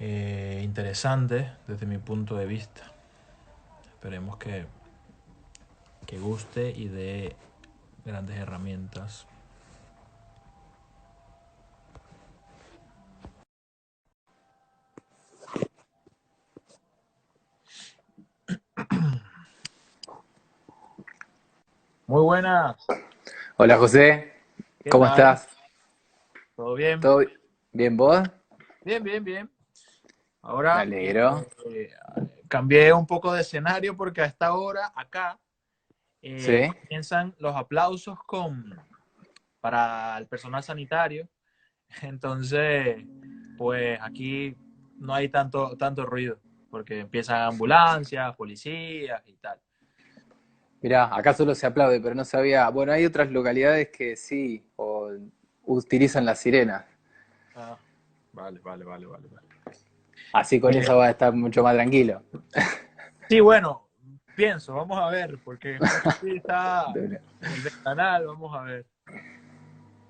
interesante desde mi punto de vista. Esperemos que guste y dé grandes herramientas. Muy buenas, Hola José, ¿qué ¿cómo tal? estás? ¿Todo bien? ¿Todo bien vos? Bien, bien, bien. Me Ahora alegro. cambié un poco de escenario porque a esta hora acá Sí. comienzan los aplausos para el personal sanitario. Entonces, pues aquí no hay tanto ruido porque empiezan ambulancias, policías y tal. Mirá, acá solo se aplaude, pero no sabía. Bueno, hay otras localidades que sí, o utilizan las sirenas. Ah, vale, vale, vale, vale, vale. Así con Eh, eso va a estar mucho más tranquilo. sí, bueno, pienso, vamos a ver, porque justo aquí está De una. el ventanal, vamos a ver.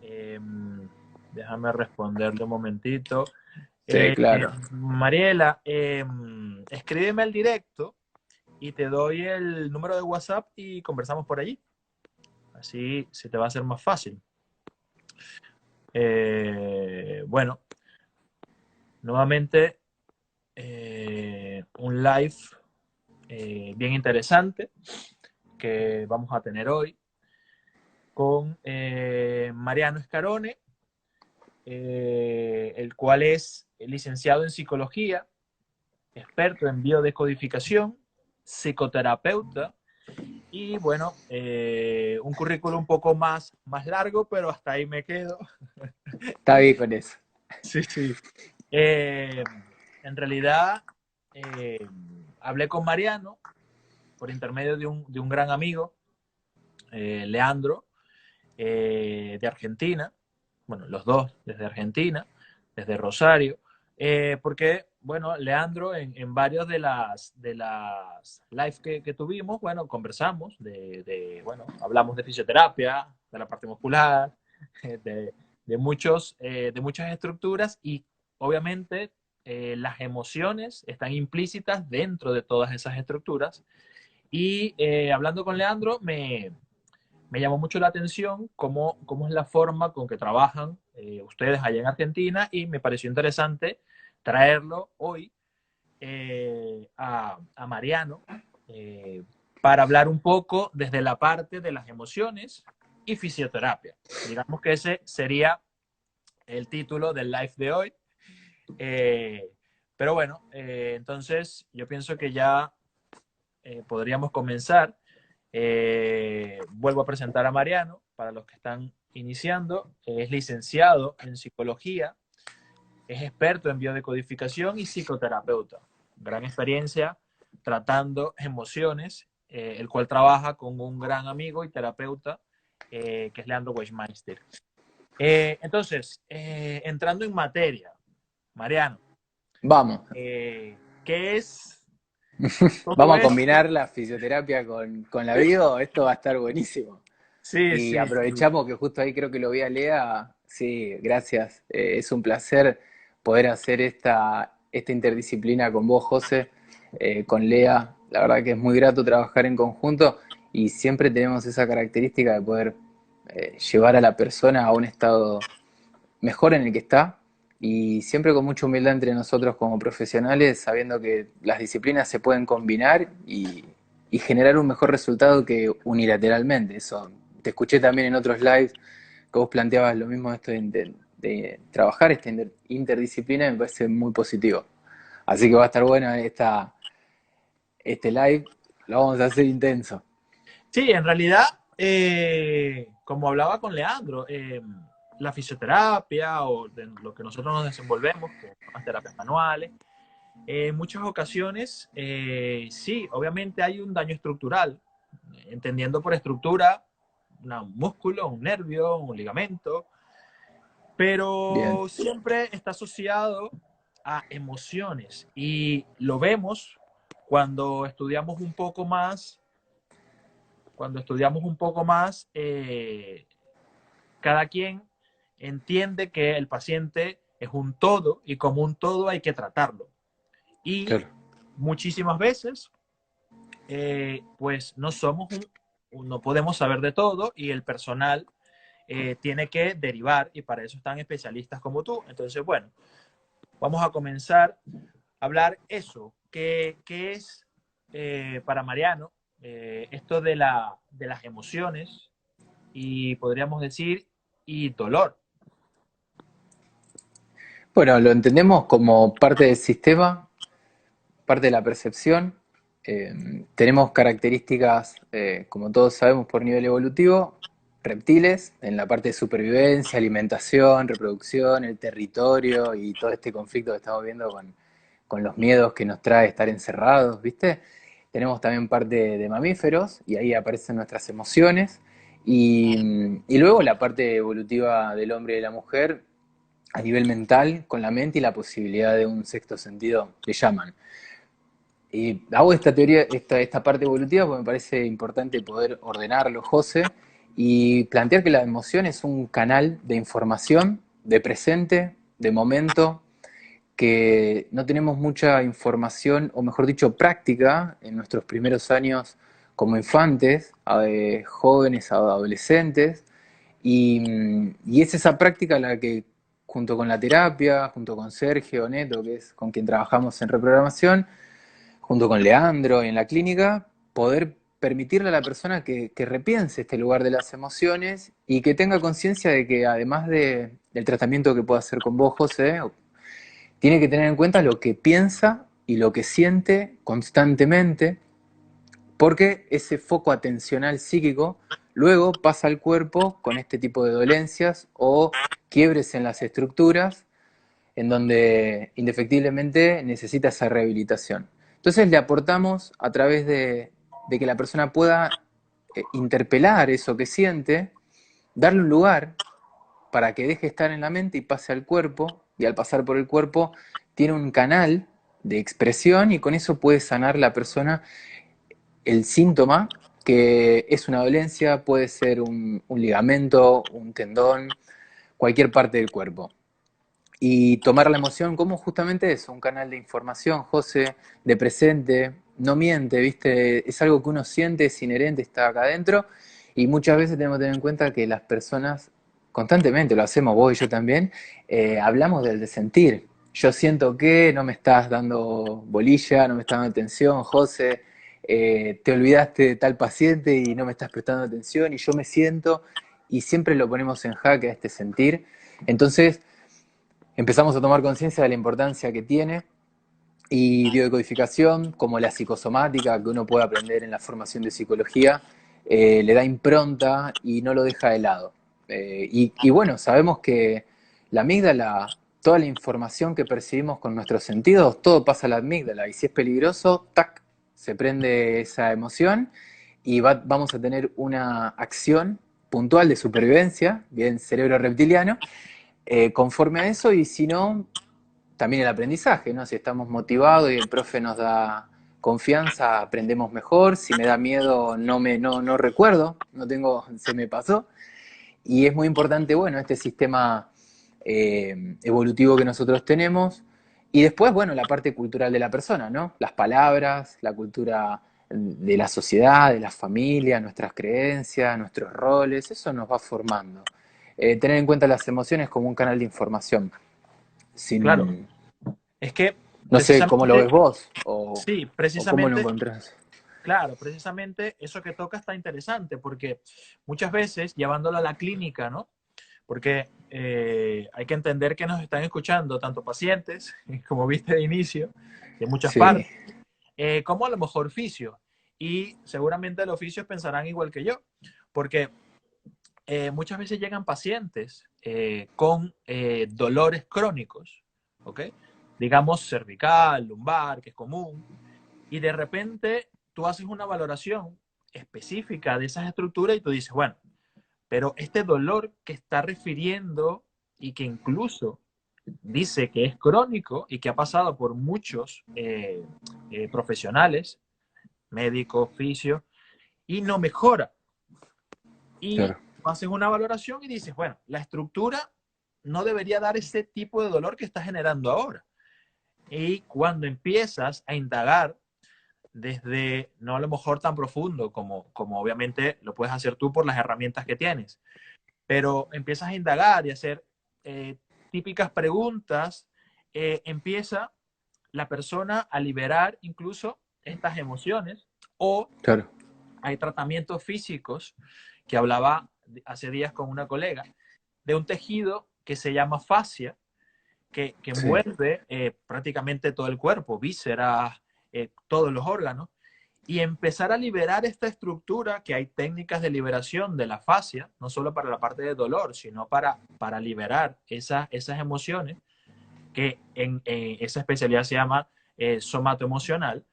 Eh, déjame responderle un momentito. Sí, Eh, claro. Mariela, escríbeme al directo y te doy el número de WhatsApp y conversamos por allí. Así se te va a hacer más fácil. Bueno, nuevamente un live bien interesante que vamos a tener hoy con Mariano Escarone, el cual es licenciado en psicología, experto en biodecodificación, psicoterapeuta y bueno, un currículum un poco más largo, pero hasta ahí me quedo. Está bien con eso. Sí, sí. Eh, en realidad, eh, hablé con Mariano por intermedio de un gran amigo, Leandro, de Argentina, bueno, los dos desde Argentina, desde Rosario, porque, bueno, Leandro en varios de las lives que tuvimos, bueno, conversamos bueno, hablamos de fisioterapia, de la parte muscular, de, de muchas estructuras y obviamente las emociones están implícitas dentro de todas esas estructuras y hablando con Leandro me llamó mucho la atención cómo es la forma con que trabajan ustedes allá en Argentina y me pareció interesante traerlo hoy a Mariano eh, para hablar un poco desde la parte de las emociones y fisioterapia. Digamos que ese sería el título del live de hoy. Eh, pero bueno, entonces yo pienso que ya podríamos comenzar. Vuelvo a presentar a Mariano para los que están iniciando. Es licenciado en psicología, es experto en biodecodificación y psicoterapeuta. Gran experiencia tratando emociones, el cual trabaja con un gran amigo y terapeuta que es Leandro Weichmeister. Entonces, entrando en materia, Mariano, Vamos. ¿qué es todo Vamos a esto? combinar la fisioterapia con la bio. Esto va a estar buenísimo. Sí, Y sí, sí. aprovechamos que justo ahí creo que lo vi a Lea. Sí, gracias. Es un placer poder hacer esta interdisciplina con vos, José, con Lea. La verdad que es muy grato trabajar en conjunto y siempre tenemos esa característica de poder llevar a la persona a un estado mejor en el que está y siempre con mucha humildad entre nosotros como profesionales, sabiendo que las disciplinas se pueden combinar y generar un mejor resultado que unilateralmente. Eso, te escuché también en otros lives que vos planteabas lo mismo, esto de trabajar esta interdisciplina me parece muy positivo. Así que va a estar bueno este live, lo vamos a hacer intenso. Sí, en realidad, como hablaba con Leandro, la fisioterapia o de lo que nosotros nos desenvolvemos, que son las terapias manuales, en muchas ocasiones, sí, obviamente hay un daño estructural, entendiendo por estructura un músculo, un nervio, un ligamento, Bien, pero siempre está asociado a emociones y lo vemos cuando estudiamos un poco más cuando estudiamos un poco más, cada quien entiende que el paciente es un todo y como un todo hay que tratarlo. Y claro. muchísimas veces, pues no no podemos saber de todo y el personal tiene que derivar y para eso están especialistas como tú. Entonces, bueno, vamos a comenzar a hablar eso. ¿Qué es para Mariano esto de de las emociones y podríamos decir y dolor? Bueno, lo entendemos como parte del sistema, parte de la percepción. Tenemos características, como todos sabemos, por nivel evolutivo, reptiles, en la parte de supervivencia, alimentación, reproducción, el territorio y todo este conflicto que estamos viendo con los miedos que nos trae estar encerrados, ¿viste? Tenemos también parte de mamíferos y ahí aparecen nuestras emociones. Y luego la parte evolutiva del hombre y de la mujer a nivel mental, con la mente y la posibilidad de un sexto sentido, le llaman. Y hago esta teoría, esta parte evolutiva porque me parece importante poder ordenarlo, José, y plantear que la emoción es un canal de información, de presente, de momento, que no tenemos mucha información, o mejor dicho, práctica en nuestros primeros años como infantes, jóvenes, adolescentes, y es esa práctica la que, junto con la terapia, junto con Sergio Neto, que es con quien trabajamos en reprogramación, junto con Leandro en la clínica, poder permitirle a la persona que repiense este lugar de las emociones y que tenga conciencia de que además del tratamiento que pueda hacer con vos, José, tiene que tener en cuenta lo que piensa y lo que siente constantemente, porque ese foco atencional psíquico luego pasa al cuerpo con este tipo de dolencias o quiebres en las estructuras en donde indefectiblemente necesita esa rehabilitación. Entonces le aportamos a través de que la persona pueda interpelar eso que siente, darle un lugar para que deje de estar en la mente y pase al cuerpo, y al pasar por el cuerpo tiene un canal de expresión y con eso puede sanar la persona el síntoma, que es una dolencia, puede ser un ligamento, un tendón, cualquier parte del cuerpo. Y tomar la emoción como justamente eso, un canal de información, José, de presente, no miente, ¿viste? Es algo que uno siente, es inherente, está acá adentro, y muchas veces tenemos que tener en cuenta que las personas, constantemente, lo hacemos vos y yo también, hablamos del sentir. Yo siento que no me estás dando bolilla, no me estás dando atención, José, te olvidaste de tal paciente y no me estás prestando atención, y yo me siento, y siempre lo ponemos en jaque a este sentir. Entonces, empezamos a tomar conciencia de la importancia que tiene y biodecodificación, como la psicosomática que uno puede aprender en la formación de psicología, le da impronta y no lo deja de lado. Y bueno, sabemos que la amígdala, toda la información que percibimos con nuestros sentidos, todo pasa a la amígdala y si es peligroso, ¡tac!, se prende esa emoción y vamos a tener una acción puntual de supervivencia, bien cerebro reptiliano, conforme a eso, y si no, también el aprendizaje, ¿no? Si estamos motivados y el profe nos da confianza, aprendemos mejor. Si me da miedo, no recuerdo, no tengo, se me pasó. Y es muy importante, bueno, este sistema evolutivo que nosotros tenemos. Y después, bueno, la parte cultural de la persona, ¿no? Las palabras, la cultura de la sociedad, de la familia, nuestras creencias, nuestros roles, eso nos va formando. Tener en cuenta las emociones como un canal de información. Claro, Sin, es que no sé cómo lo ves precisamente, vos sí, o cómo lo precisamente, encontrás. claro, precisamente eso que toca está interesante porque muchas veces llevándolo a la clínica, ¿no? Porque hay que entender que nos están escuchando tanto pacientes, como viste de inicio, de muchas Sí, partes, como a lo mejor oficios. Y seguramente los oficios pensarán igual que yo, porque muchas veces llegan pacientes con dolores crónicos, ¿ok? Digamos cervical, lumbar, que es común, y de repente tú haces una valoración específica de esas estructuras y tú dices, bueno, pero este dolor que está refiriendo y que incluso dice que es crónico y que ha pasado por muchos profesionales, médicos, fisios, y no mejora. Y claro. haces una valoración y dices, bueno, la estructura no debería dar ese tipo de dolor que está generando ahora. Y cuando empiezas a indagar desde, no a lo mejor tan profundo como obviamente lo puedes hacer tú por las herramientas que tienes, pero empiezas a indagar y hacer eh, típicas preguntas, empieza la persona a liberar incluso estas emociones, o Claro, hay tratamientos físicos que hablaba hace días con una colega de un tejido que se llama fascia, que sí, envuelve prácticamente todo el cuerpo, vísceras, todos los órganos, y empezar a liberar esta estructura, que hay técnicas de liberación de la fascia, no solo para la parte de dolor, sino para liberar esas emociones, que en esa especialidad se llama somatoemocional.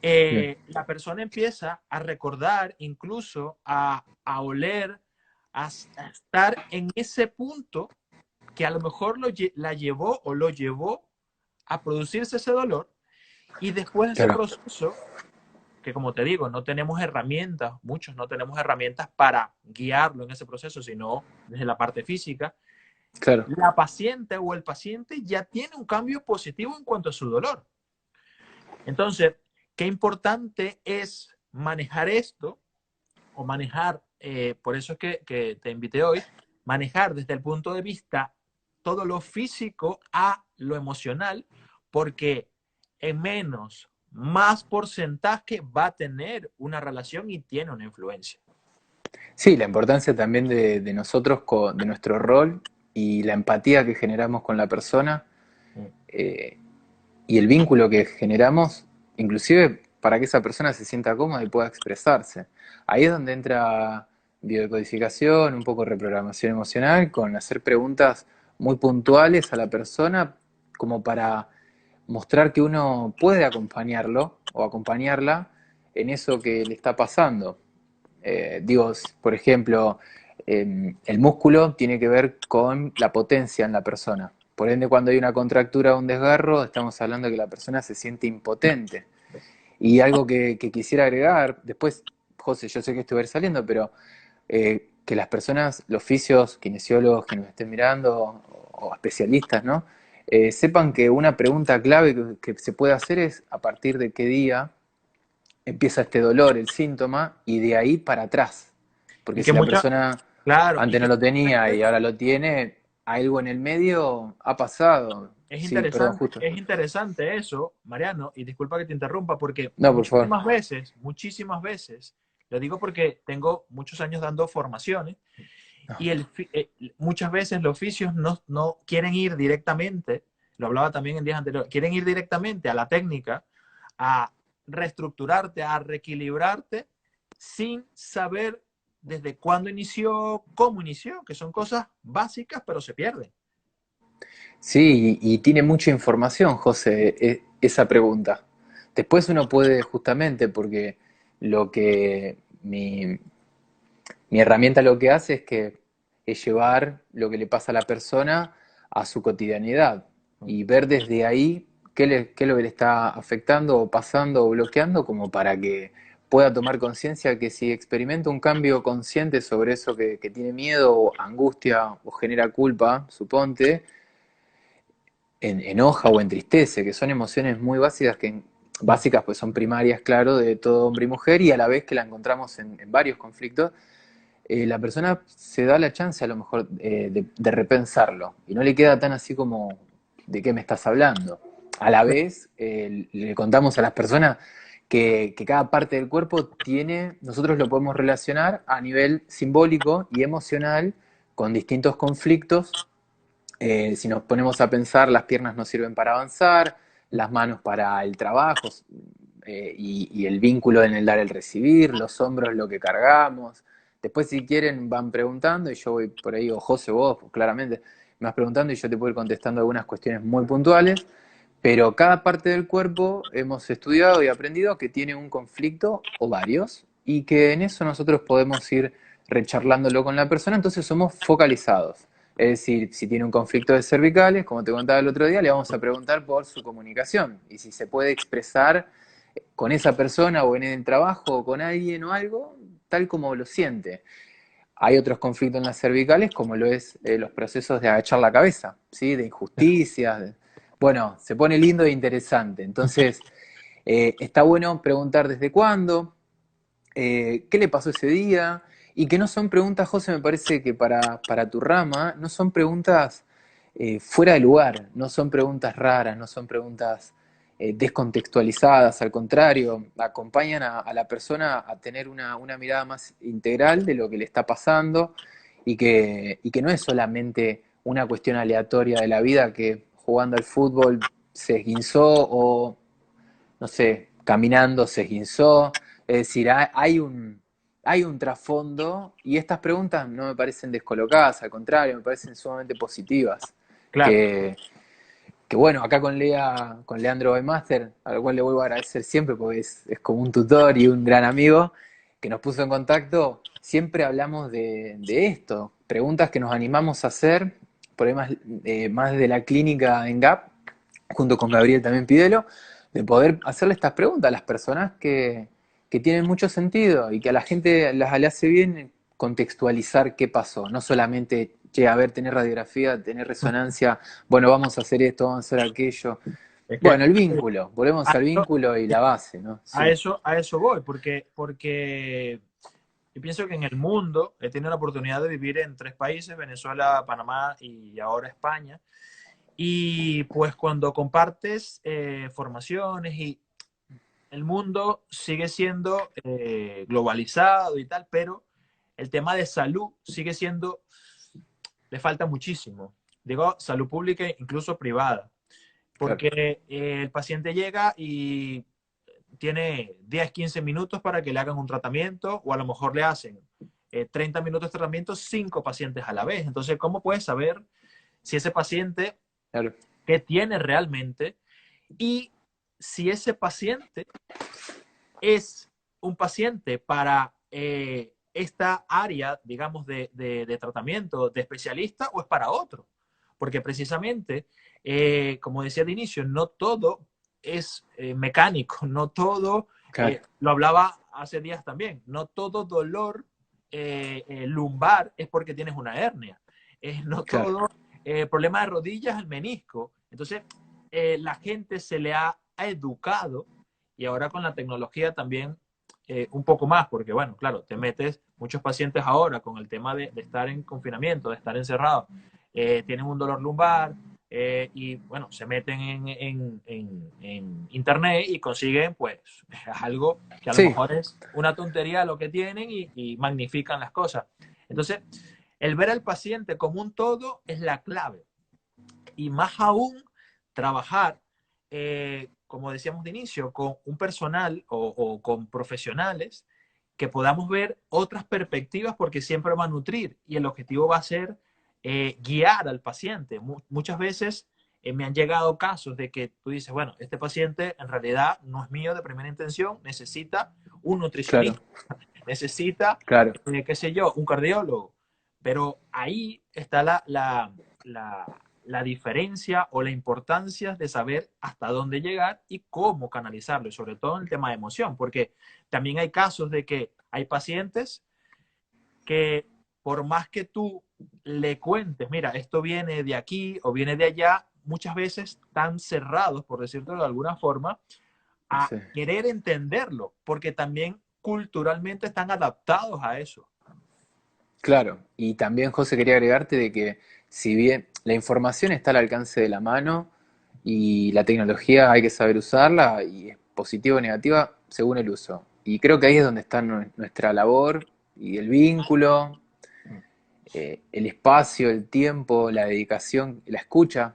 bien, La persona empieza a recordar, incluso a oler, a estar en ese punto que a lo mejor la llevó o lo llevó a producirse ese dolor, y después de ese claro, proceso, que como te digo, no tenemos herramientas, muchos no tenemos herramientas para guiarlo en ese proceso, sino desde la parte física, claro. la paciente o el paciente ya tiene un cambio positivo en cuanto a su dolor. Entonces, qué importante es manejar esto, o manejar, por eso es que te invité hoy, manejar desde el punto de vista todo lo físico a lo emocional, porque en menos, más porcentaje va a tener una relación y tiene una influencia. Sí, la importancia también de nosotros, de nuestro rol y la empatía que generamos con la persona, eh, y el vínculo que generamos, inclusive para que esa persona se sienta cómoda y pueda expresarse. Ahí es donde entra biodecodificación, un poco reprogramación emocional, con hacer preguntas muy puntuales a la persona, como para mostrar que uno puede acompañarlo o acompañarla en eso que le está pasando. Digo, por ejemplo, el músculo tiene que ver con la potencia en la persona. Por ende, cuando hay una contractura o un desgarro, estamos hablando de que la persona se siente impotente. Y algo que quisiera agregar, después, José, yo sé que estuve saliendo, pero que las personas, los fisios, kinesiólogos que nos estén mirando, o especialistas, ¿no? Sepan que una pregunta clave que se puede hacer es a partir de qué día empieza este dolor, el síntoma, y de ahí para atrás. Porque Y que si la muchas, persona claro, y antes no que lo mucha tenía gente y ahora lo tiene, algo en el medio ha pasado. Sí, perdón, justo. es interesante eso, Mariano, y disculpa que te interrumpa, porque No, por favor. muchísimas veces, lo digo porque tengo muchos años dando formaciones, No. y muchas veces los oficios no quieren ir directamente, lo hablaba también en días anteriores, quieren ir directamente a la técnica, a reestructurarte, a reequilibrarte, sin saber desde cuándo inició, cómo inició, que son cosas básicas, pero se pierden. Sí, y tiene mucha información, José, esa pregunta. Después uno puede, justamente, porque lo que mi herramienta lo que hace es llevar lo que le pasa a la persona a su cotidianidad y ver desde ahí qué es lo que le está afectando o pasando o bloqueando, como para que pueda tomar conciencia que si experimenta un cambio consciente sobre eso que tiene miedo o angustia o genera culpa, suponte, enoja o entristece, que son emociones muy básicas, básicas pues son primarias, claro, de todo hombre y mujer, y a la vez que la encontramos en varios conflictos, la persona se da la chance a lo mejor de repensarlo y no le queda tan así como de qué me estás hablando. A la vez le contamos a las personas que cada parte del cuerpo tiene, nosotros lo podemos relacionar a nivel simbólico y emocional con distintos conflictos. Si nos ponemos a pensar, las piernas nos sirven para avanzar, las manos para el trabajo, y el vínculo en el dar el recibir, los hombros lo que cargamos. Después, si quieren, van preguntando y yo voy por ahí, o José, vos, claramente, me vas preguntando y yo te puedo ir contestando algunas cuestiones muy puntuales, pero cada parte del cuerpo hemos estudiado y aprendido que tiene un conflicto o varios, y que en eso nosotros podemos ir recharlándolo con la persona, entonces somos focalizados. Es decir, si tiene un conflicto de cervicales, como te contaba el otro día, le vamos a preguntar por su comunicación y si se puede expresar con esa persona o en el trabajo o con alguien o algo, tal como lo siente. Hay otros conflictos en las cervicales, como lo es los procesos de agachar la cabeza, ¿sí? De injusticias. Bueno, se pone lindo e interesante. Entonces, está bueno preguntar desde cuándo, qué le pasó ese día, y que no son preguntas, José, me parece que para tu rama, no son preguntas fuera de lugar, no son preguntas raras, no son preguntas descontextualizadas, al contrario, acompañan a la persona a tener una mirada más integral de lo que le está pasando y que no es solamente una cuestión aleatoria de la vida que jugando al fútbol se esguinzó o, no sé, caminando se esguinzó. Es decir, hay un trasfondo y estas preguntas no me parecen descolocadas, al contrario, me parecen sumamente positivas. Claro. Que, que bueno, acá con Leandro Webmaster, al cual le vuelvo a agradecer siempre porque es como un tutor y un gran amigo que nos puso en contacto, siempre hablamos de esto, preguntas que nos animamos a hacer, por ahí más de la clínica en GAP, junto con Gabriel también Pidelo, de poder hacerle estas preguntas a las personas que tienen mucho sentido y que a la gente le hace bien contextualizar qué pasó, no solamente, che, a ver, tener radiografía, tener resonancia, bueno, vamos a hacer esto, vamos a hacer aquello. Es que Bueno, el vínculo, volvemos a al eso, vínculo y la base, ¿no? a Sí, eso, a eso voy, porque yo pienso que en el mundo he tenido la oportunidad de vivir en 3 países, Venezuela, Panamá y ahora España. Y pues cuando compartes formaciones y el mundo sigue siendo globalizado y tal, pero el tema de salud sigue siendo, le falta muchísimo. Digo, salud pública e incluso privada, claro, porque el paciente llega y tiene 10, 15 minutos para que le hagan un tratamiento o a lo mejor le hacen 30 minutos de tratamiento, 5 pacientes a la vez. Entonces, ¿cómo puedes saber si ese paciente, claro, qué tiene realmente y si ese paciente es un paciente para esta área, digamos, de tratamiento de especialista o es para otro? Porque precisamente, como decía de inicio, no todo es mecánico, no todo, claro, lo hablaba hace días también, no todo dolor lumbar es porque tienes una hernia, no claro. todo problema de rodillas el menisco. Entonces, la gente se le ha educado y ahora con la tecnología también un poco más, porque bueno, claro, te metes, muchos pacientes ahora con el tema de estar en confinamiento, de estar encerrados, tienen un dolor lumbar y bueno, se meten en internet y consiguen pues algo que a lo Sí, mejor es una tontería lo que tienen y magnifican las cosas. Entonces, el ver al paciente como un todo es la clave y más aún trabajar, como decíamos de inicio, con un personal o con profesionales que podamos ver otras perspectivas porque siempre va a nutrir y el objetivo va a ser guiar al paciente. Muchas veces me han llegado casos de que tú dices, bueno, este paciente en realidad no es mío de primera intención, necesita un claro, nutricionista, necesita, claro. qué sé yo, un cardiólogo. Pero ahí está la diferencia o la importancia de saber hasta dónde llegar y cómo canalizarlo, y sobre todo en el tema de emoción, porque también hay casos de que hay pacientes que por más que tú le cuentes, mira, esto viene de aquí o viene de allá, muchas veces están cerrados, por decirlo de alguna forma, a Sí. querer entenderlo, porque también culturalmente están adaptados a eso. Claro, y también José quería agregarte de que si bien la información está al alcance de la mano y la tecnología hay que saber usarla y es positiva o negativa según el uso. Y creo que ahí es donde está nuestra labor y el vínculo, el espacio, el tiempo, la dedicación, la escucha,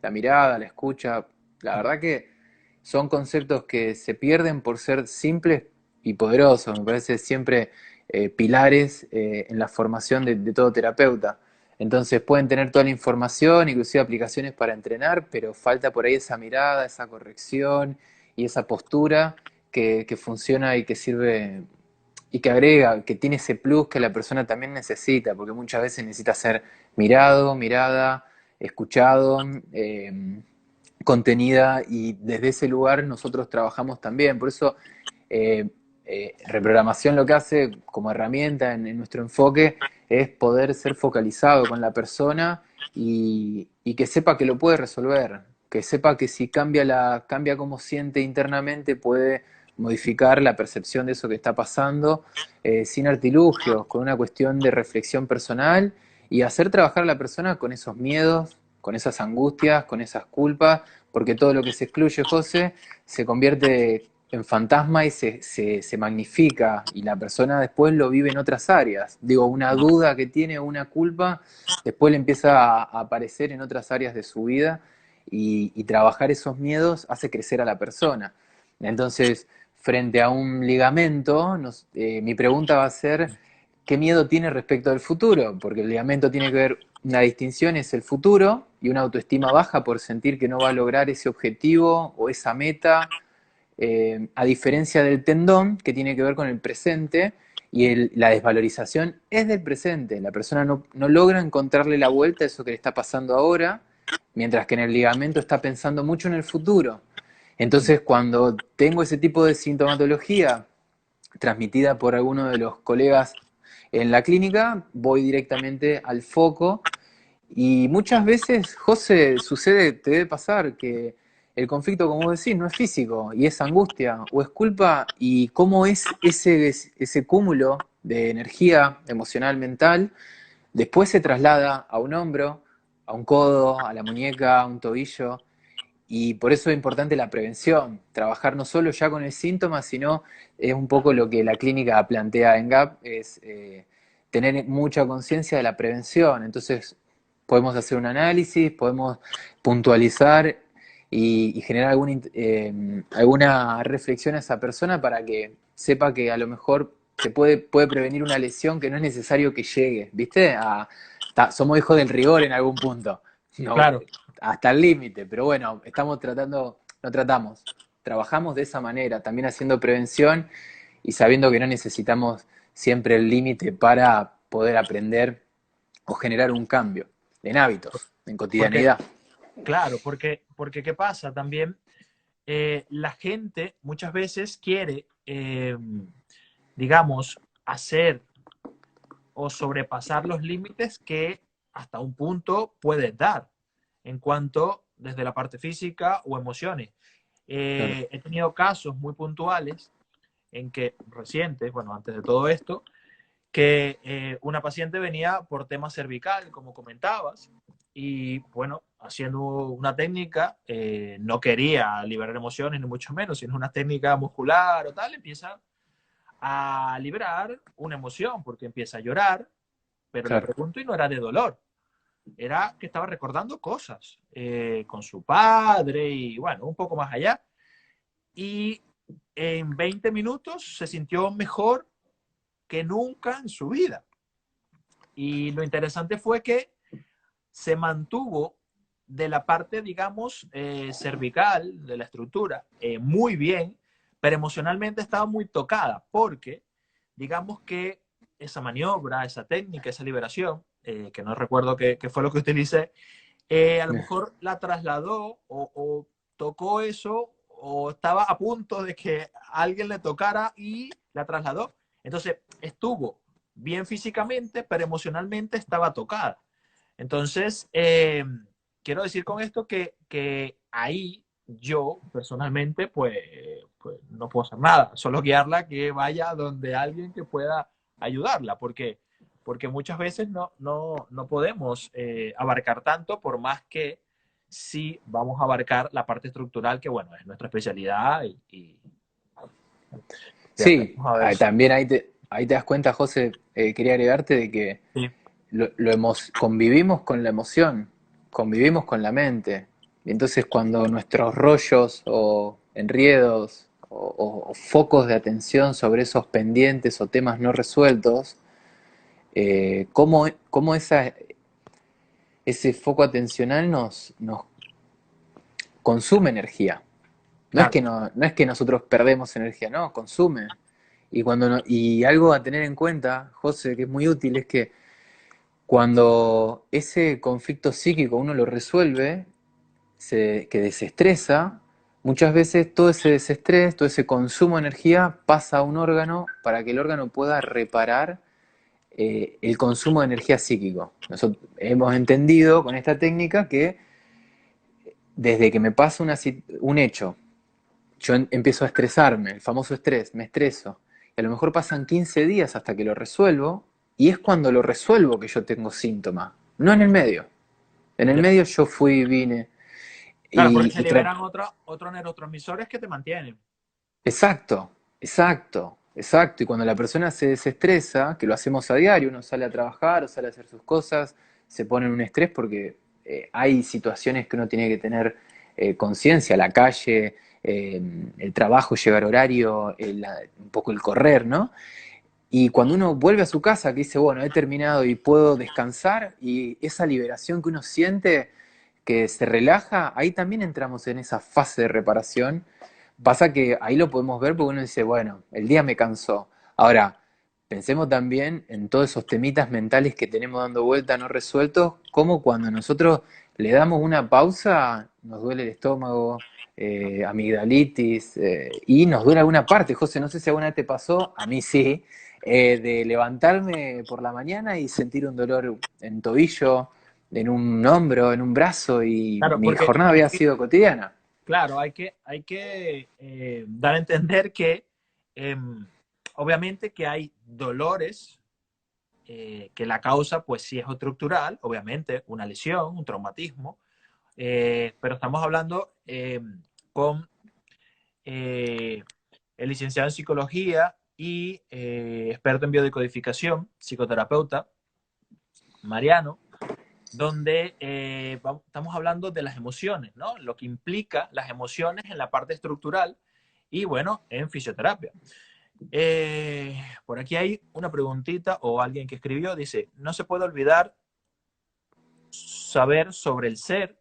la mirada, la escucha. La verdad que son conceptos que se pierden por ser simples y poderosos. Me parece siempre pilares en la formación de todo terapeuta. Entonces pueden tener toda la información, inclusive aplicaciones para entrenar, pero falta por ahí esa mirada, esa corrección y esa postura que funciona y que sirve y que agrega, que tiene ese plus que la persona también necesita, porque muchas veces necesita ser mirado, mirada, escuchado, contenida, y desde ese lugar nosotros trabajamos también. Por eso, eh, reprogramación lo que hace como herramienta en nuestro enfoque es poder ser focalizado con la persona y que sepa que lo puede resolver, que sepa que si cambia cómo siente internamente puede modificar la percepción de eso que está pasando, sin artilugios, con una cuestión de reflexión personal y hacer trabajar a la persona con esos miedos, con esas angustias, con esas culpas, porque todo lo que se excluye, José, se convierte en fantasma y se magnifica y la persona después lo vive en otras áreas. Digo, una duda que tiene, una culpa, después le empieza a aparecer en otras áreas de su vida y trabajar esos miedos hace crecer a la persona. Entonces, frente a un ligamento, mi pregunta va a ser, ¿qué miedo tiene respecto al futuro? Porque el ligamento tiene que ver, una distinción es el futuro y una autoestima baja por sentir que no va a lograr ese objetivo o esa meta, a diferencia del tendón, que tiene que ver con el presente, y la desvalorización es del presente. La persona no logra encontrarle la vuelta a eso que le está pasando ahora, mientras que en el ligamento está pensando mucho en el futuro. Entonces, cuando tengo ese tipo de sintomatología transmitida por alguno de los colegas en la clínica, voy directamente al foco y muchas veces, José, sucede, te debe pasar que el conflicto, como vos decís, no es físico y es angustia o es culpa y cómo es ese cúmulo de energía emocional, mental, después se traslada a un hombro, a un codo, a la muñeca, a un tobillo y por eso es importante la prevención, trabajar no solo ya con el síntoma, sino es un poco lo que la clínica plantea en GAP, es tener mucha conciencia de la prevención. Entonces podemos hacer un análisis, podemos puntualizar y generar alguna reflexión a esa persona para que sepa que a lo mejor puede prevenir una lesión que no es necesario que llegue, ¿viste? Somos hijos del rigor en algún punto. No, Claro, hasta el límite, pero bueno, trabajamos de esa manera, también haciendo prevención y sabiendo que no necesitamos siempre el límite para poder aprender o generar un cambio en hábitos, en porque, cotidianidad. claro, porque ¿qué pasa? También la gente muchas veces quiere, digamos, hacer o sobrepasar los límites que hasta un punto puedes dar en cuanto desde la parte física o emociones. Claro, He tenido casos muy puntuales en que recientes, bueno, antes de todo esto, que una paciente venía por tema cervical, como comentabas, y bueno, haciendo una técnica, no quería liberar emociones, ni mucho menos, sino una técnica muscular o tal, empieza a liberar una emoción, porque empieza a llorar, pero le claro, pregunto y no era de dolor, era que estaba recordando cosas con su padre y bueno, un poco más allá. Y en 20 minutos se sintió mejor que nunca en su vida. Y lo interesante fue que se mantuvo de la parte, digamos, cervical, de la estructura, muy bien, pero emocionalmente estaba muy tocada, porque, digamos que esa maniobra, esa técnica, esa liberación, que no recuerdo qué fue lo que utilicé, a lo mejor la trasladó o tocó eso o estaba a punto de que alguien le tocara y la trasladó. Entonces estuvo bien físicamente, pero emocionalmente estaba tocada. Entonces, quiero decir con esto que ahí yo personalmente pues no puedo hacer nada, solo guiarla que vaya donde alguien que pueda ayudarla, porque muchas veces no podemos abarcar tanto por más que sí vamos a abarcar la parte estructural que bueno, es nuestra especialidad y sí, a ver. también ahí te das cuenta, José, quería agregarte de que Sí, convivimos con la emoción, convivimos con la mente. Y entonces cuando nuestros rollos o enriedos o focos de atención sobre esos pendientes o temas no resueltos, cómo ese foco atencional nos consume energía. claro, No es que nosotros perdemos energía, no, consume. Y algo a tener en cuenta, José, que es muy útil, es que cuando ese conflicto psíquico uno lo resuelve, que desestresa, muchas veces todo ese desestrés, todo ese consumo de energía pasa a un órgano para que el órgano pueda reparar el consumo de energía psíquico. Nosotros hemos entendido con esta técnica que desde que me pasa un hecho, yo empiezo a estresarme, el famoso estrés, me estreso, y a lo mejor pasan 15 días hasta que lo resuelvo, y es cuando lo resuelvo que yo tengo síntomas, no en el medio. En el Ya. medio yo fui, vine, Claro, porque se y liberan otros neurotransmisores que te mantienen. exacto, exacto, exacto. Y cuando la persona se desestresa, que lo hacemos a diario, uno sale a trabajar o sale a hacer sus cosas, se pone en un estrés porque hay situaciones que uno tiene que tener conciencia, la calle, el trabajo, llegar horario, un poco el correr, ¿no? Y cuando uno vuelve a su casa, que dice, bueno, he terminado y puedo descansar, y esa liberación que uno siente, que se relaja, ahí también entramos en esa fase de reparación. Pasa que ahí lo podemos ver porque uno dice, bueno, el día me cansó. Ahora, pensemos también en todos esos temitas mentales que tenemos dando vuelta no resueltos, como cuando nosotros le damos una pausa, nos duele el estómago, amigdalitis, y nos duele alguna parte. José, no sé si alguna vez te pasó, a mí sí, de levantarme por la mañana y sentir un dolor en tobillo, en un hombro, en un brazo, y Claro, mi porque jornada había sido cotidiana. claro, hay que dar a entender que obviamente que hay dolores que la causa, pues sí es estructural, obviamente, una lesión, un traumatismo, pero estamos hablando con eh, el licenciado en psicología y experto en biodecodificación, psicoterapeuta, Mariano, donde estamos hablando de las emociones, ¿no? Lo que implica las emociones en la parte estructural y, bueno, en fisioterapia. Por aquí hay una preguntita o alguien que escribió, dice, no se puede olvidar saber sobre el ser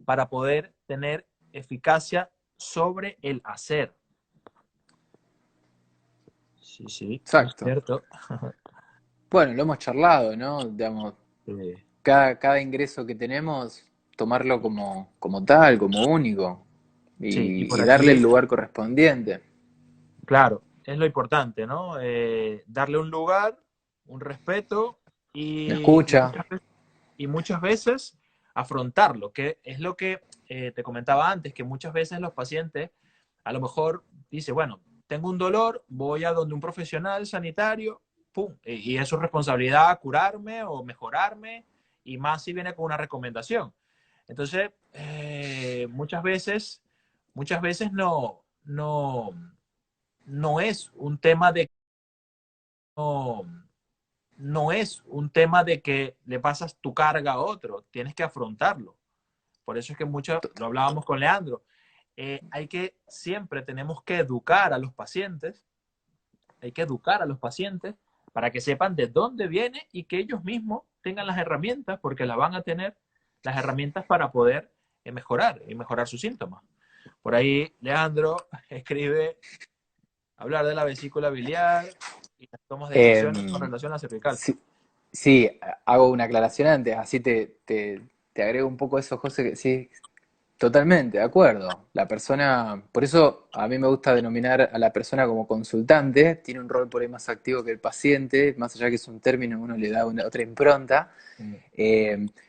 para poder tener eficacia sobre el hacer. Sí, sí, es Exacto. cierto. Bueno, lo hemos charlado, ¿no? Digamos, cada ingreso que tenemos, tomarlo como tal, como único, Sí, y por y darle el aquí, lugar correspondiente. claro, es lo importante, ¿no? Darle un lugar, un respeto ¿Me y, y, escucha? muchas veces, y muchas veces afrontarlo, que es lo que te comentaba antes, que muchas veces los pacientes a lo mejor dicen, bueno, tengo un dolor, voy a donde un profesional sanitario, pum, y es su responsabilidad curarme o mejorarme, y más si viene con una recomendación. Entonces, muchas veces no es un tema de no, no es un tema de que le pasas tu carga a otro, tienes que afrontarlo. Por eso es que mucho, lo hablábamos con Leandro, hay que, siempre tenemos que educar a los pacientes, hay que educar a los pacientes para que sepan de dónde viene y que ellos mismos tengan las herramientas, porque las van a tener, las herramientas para poder mejorar y mejorar sus síntomas. Por ahí Leandro escribe hablar de la vesícula biliar y las tomas de decisiones con Eh, relación a la cervical. sí, sí, hago una aclaración antes, así te agrego un poco eso, José, que sí, totalmente, de acuerdo. La persona, por eso a mí me gusta denominar a la persona como consultante, tiene un rol por ahí más activo que el paciente, más allá que es un término, uno le da otra impronta,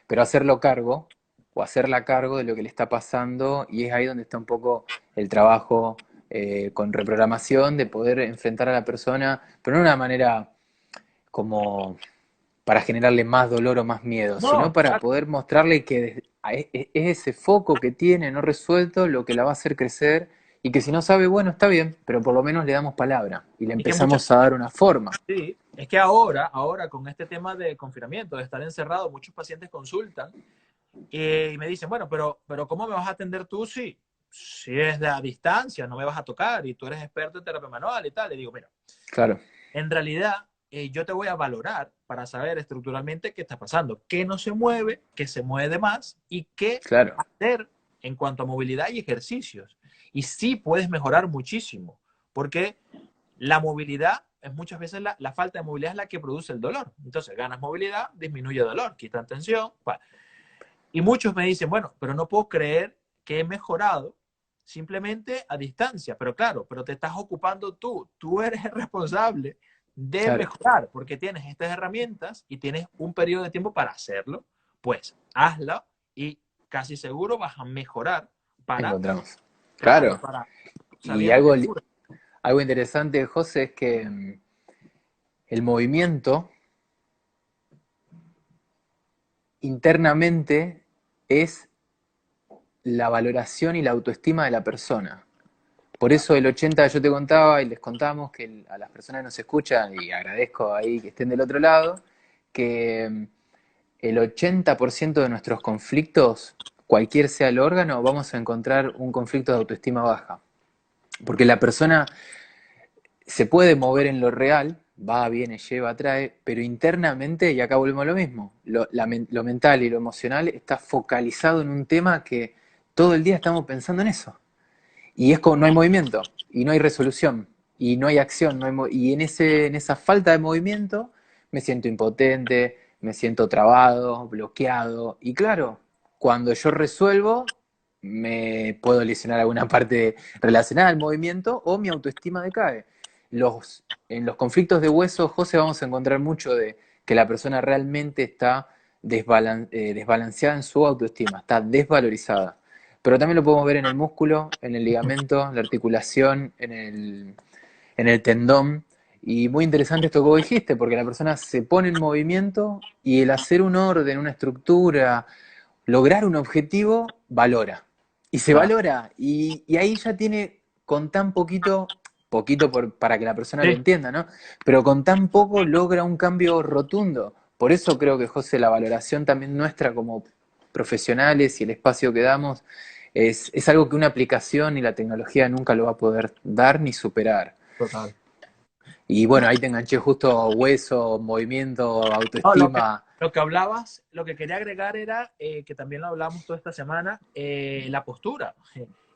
pero hacerlo cargo o hacerla cargo de lo que le está pasando, y es ahí donde está un poco el trabajo con reprogramación, de poder enfrentar a la persona, pero no de una manera como para generarle más dolor o más miedo, sino No, para claro. poder mostrarle que es ese foco que tiene no resuelto lo que la va a hacer crecer, y que si no sabe, bueno, está bien, pero por lo menos le damos palabra y le Y que muchas, empezamos a dar una forma. sí, es que ahora con este tema de confinamiento, de estar encerrado, muchos pacientes consultan y me dicen, bueno, pero ¿cómo me vas a atender tú si es de a distancia, no me vas a tocar y tú eres experto en terapia manual y tal? Le digo, mira, Claro, en realidad yo te voy a valorar para saber estructuralmente qué está pasando, qué no se mueve, qué se mueve de más y qué claro. hacer en cuanto a movilidad y ejercicios. Y sí puedes mejorar muchísimo, porque la movilidad es muchas veces la falta de movilidad es la que produce el dolor. Entonces, ganas movilidad, disminuye dolor, quitan tensión. Y muchos me dicen, bueno, pero no puedo creer que he mejorado simplemente a distancia, pero claro, pero te estás ocupando tú eres el responsable de Claro, mejorar, porque tienes estas herramientas y tienes un periodo de tiempo para hacerlo, pues hazlo y casi seguro vas a mejorar para, encontramos. claro, Claro. para Y sabiendo que algo interesante, José, es que el movimiento internamente es la valoración y la autoestima de la persona. Por eso el 80, yo te contaba y les contamos que a las personas que nos escuchan, y agradezco ahí que estén del otro lado, que el 80% de nuestros conflictos, cualquier sea el órgano, vamos a encontrar un conflicto de autoestima baja. Porque la persona se puede mover en lo real, va, viene, lleva, trae, pero internamente, y acá volvemos a lo mismo, lo mental y lo emocional está focalizado en un tema que todo el día estamos pensando en eso. Y es como no hay movimiento, y no hay resolución, y no hay acción, y en esa falta de movimiento me siento impotente, me siento trabado, bloqueado, y claro, cuando yo resuelvo, me puedo lesionar alguna parte relacionada al movimiento o mi autoestima decae. En los conflictos de hueso, José, vamos a encontrar mucho de que la persona realmente está desbalanceada en su autoestima, está desvalorizada. Pero también lo podemos ver en el músculo, en el ligamento, en la articulación, en el tendón. Y muy interesante esto que vos dijiste, porque la persona se pone en movimiento y el hacer un orden, una estructura, lograr un objetivo, valora. Y se claro. valora. Y ahí ya tiene con tan poquito, para que la persona lo Sí, entienda, ¿no? Pero con tan poco logra un cambio rotundo. Por eso creo que, José, la valoración también nuestra como profesionales y el espacio que damos es algo que una aplicación y la tecnología nunca lo va a poder dar ni superar. total. Y bueno, ahí te enganché justo hueso, movimiento, No, autoestima. lo que hablabas, lo que quería agregar era, que también lo hablamos toda esta semana, la postura.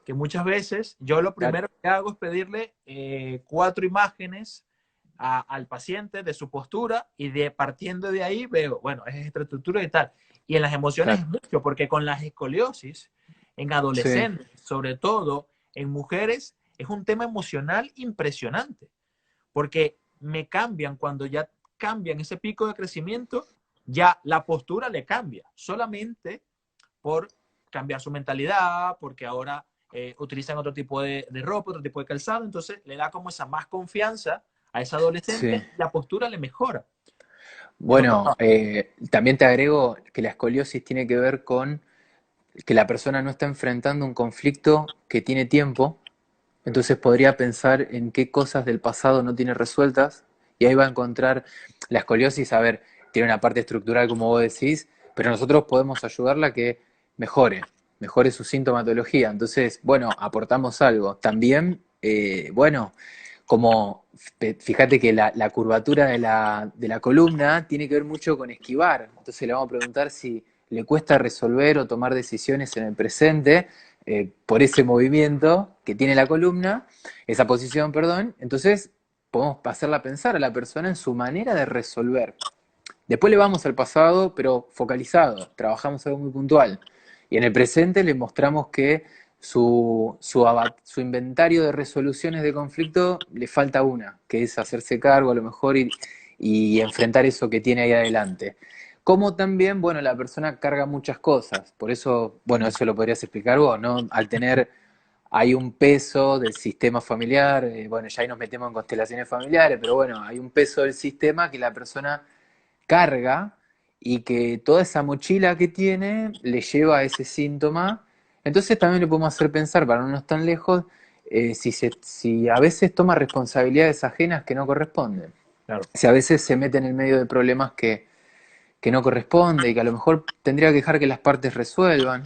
Que muchas veces yo lo Claro, primero que hago es pedirle 4 imágenes al paciente de su postura y partiendo de ahí veo, bueno, es esta estructura y tal. Y en las emociones claro. es mucho, porque con la escoliosis, en Sí, adolescentes, sobre todo en mujeres, es un tema emocional impresionante porque me cambian cuando ya cambian ese pico de crecimiento, ya la postura le cambia, solamente por cambiar su mentalidad, porque ahora utilizan otro tipo de ropa, otro tipo de calzado, entonces le da como esa más confianza a ese sí. adolescente, la postura le mejora. Entonces, Bueno, también te agrego que la escoliosis tiene que ver con que la persona no está enfrentando un conflicto que tiene tiempo, entonces podría pensar en qué cosas del pasado no tiene resueltas y ahí va a encontrar la escoliosis, a ver, tiene una parte estructural como vos decís, pero nosotros podemos ayudarla a que mejore su sintomatología. Entonces, bueno, aportamos algo. También, bueno, como fíjate que la curvatura de la columna tiene que ver mucho con esquivar. Entonces le vamos a preguntar si le cuesta resolver o tomar decisiones en el presente por ese movimiento que tiene la columna, esa posición, perdón. Entonces podemos hacerla pensar a la persona en su manera de resolver. Después le vamos al pasado, pero focalizado, trabajamos algo muy puntual. Y en el presente le mostramos que su inventario de resoluciones de conflicto le falta una, que es hacerse cargo a lo mejor y enfrentar eso que tiene ahí adelante. Como también, bueno, la persona carga muchas cosas, por eso, bueno, eso lo podrías explicar vos, ¿no? Al tener, hay un peso del sistema familiar, bueno, ya ahí nos metemos en constelaciones familiares, pero bueno, hay un peso del sistema que la persona carga y que toda esa mochila que tiene le lleva a ese síntoma. Entonces también le podemos hacer pensar, para no irnos tan lejos, si a veces toma responsabilidades ajenas que no corresponden. claro, Si a veces se mete en el medio de problemas que no corresponde y que a lo mejor tendría que dejar que las partes resuelvan.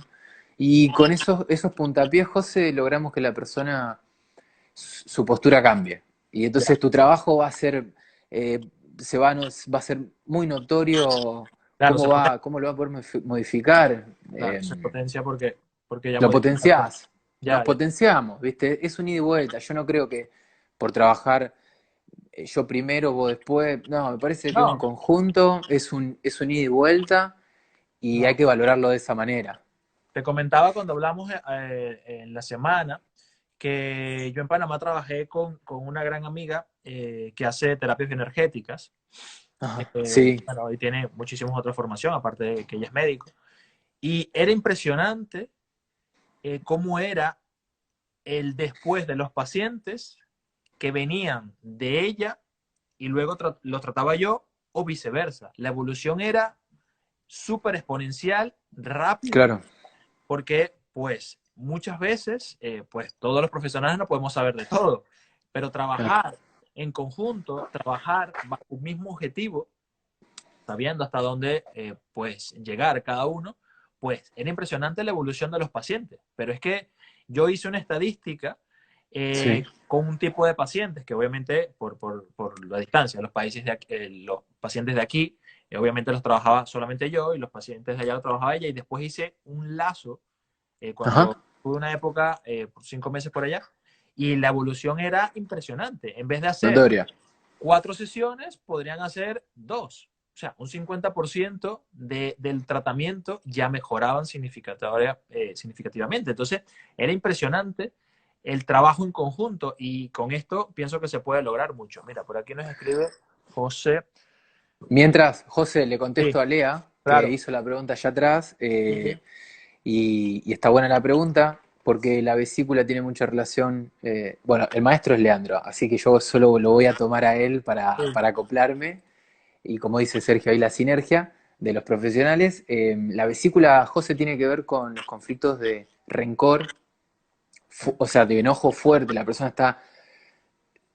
Y con esos puntapiés, José, logramos que la persona, su postura cambie. Y ya, entonces tu trabajo va a ser, eh, va a ser muy notorio claro, cómo lo va a poder modificar. claro, se potencia porque ya Lo modifica todo. potenciás, nos Ya, ya. potenciamos, ¿viste? Es un ida y vuelta. Yo no creo que por trabajar yo primero, vos después. No, me parece que es un No, conjunto, es un ida y vuelta y hay no. que valorarlo de esa manera. Te comentaba cuando hablamos en la semana, que yo en Panamá trabajé con una gran amiga que hace terapias bioenergéticas. Ajá, sí, Bueno, y tiene muchísimas otras formación, aparte de que ella es médico. Y era impresionante cómo era el después de los pacientes que venían de ella y luego los trataba yo o viceversa. La evolución era súper exponencial, rápido, claro, porque pues muchas veces pues todos los profesionales no podemos saber de todo, pero claro. trabajar en conjunto, trabajar bajo un mismo objetivo, sabiendo hasta dónde pues llegar cada uno, pues era impresionante la evolución de los pacientes. Pero es que yo hice una estadística Sí, con un tipo de pacientes que obviamente por la distancia, los, países de aquí, los pacientes de aquí, obviamente los trabajaba solamente yo y los pacientes de allá los trabajaba ella y después hice un lazo cuando ajá, tuve una época por 5 meses por allá y la evolución era impresionante. En vez de hacer notoria. 4 sesiones, podrían hacer 2. O sea, un 50% del tratamiento ya mejoraban significativamente. Entonces, era impresionante el trabajo en conjunto y con esto pienso que se puede lograr mucho. Mira, por aquí nos escribe José. Mientras, José, le Sí, contesto a Lea, que claro. hizo la pregunta allá atrás, Sí, sí. y está buena la pregunta, porque la vesícula tiene mucha relación, bueno, el maestro es Leandro, así que yo solo lo voy a tomar a él Sí. para acoplarme, y como dice Sergio, ahí la sinergia de los profesionales. La vesícula, José, tiene que ver con los conflictos de rencor, o sea, de enojo fuerte, la persona está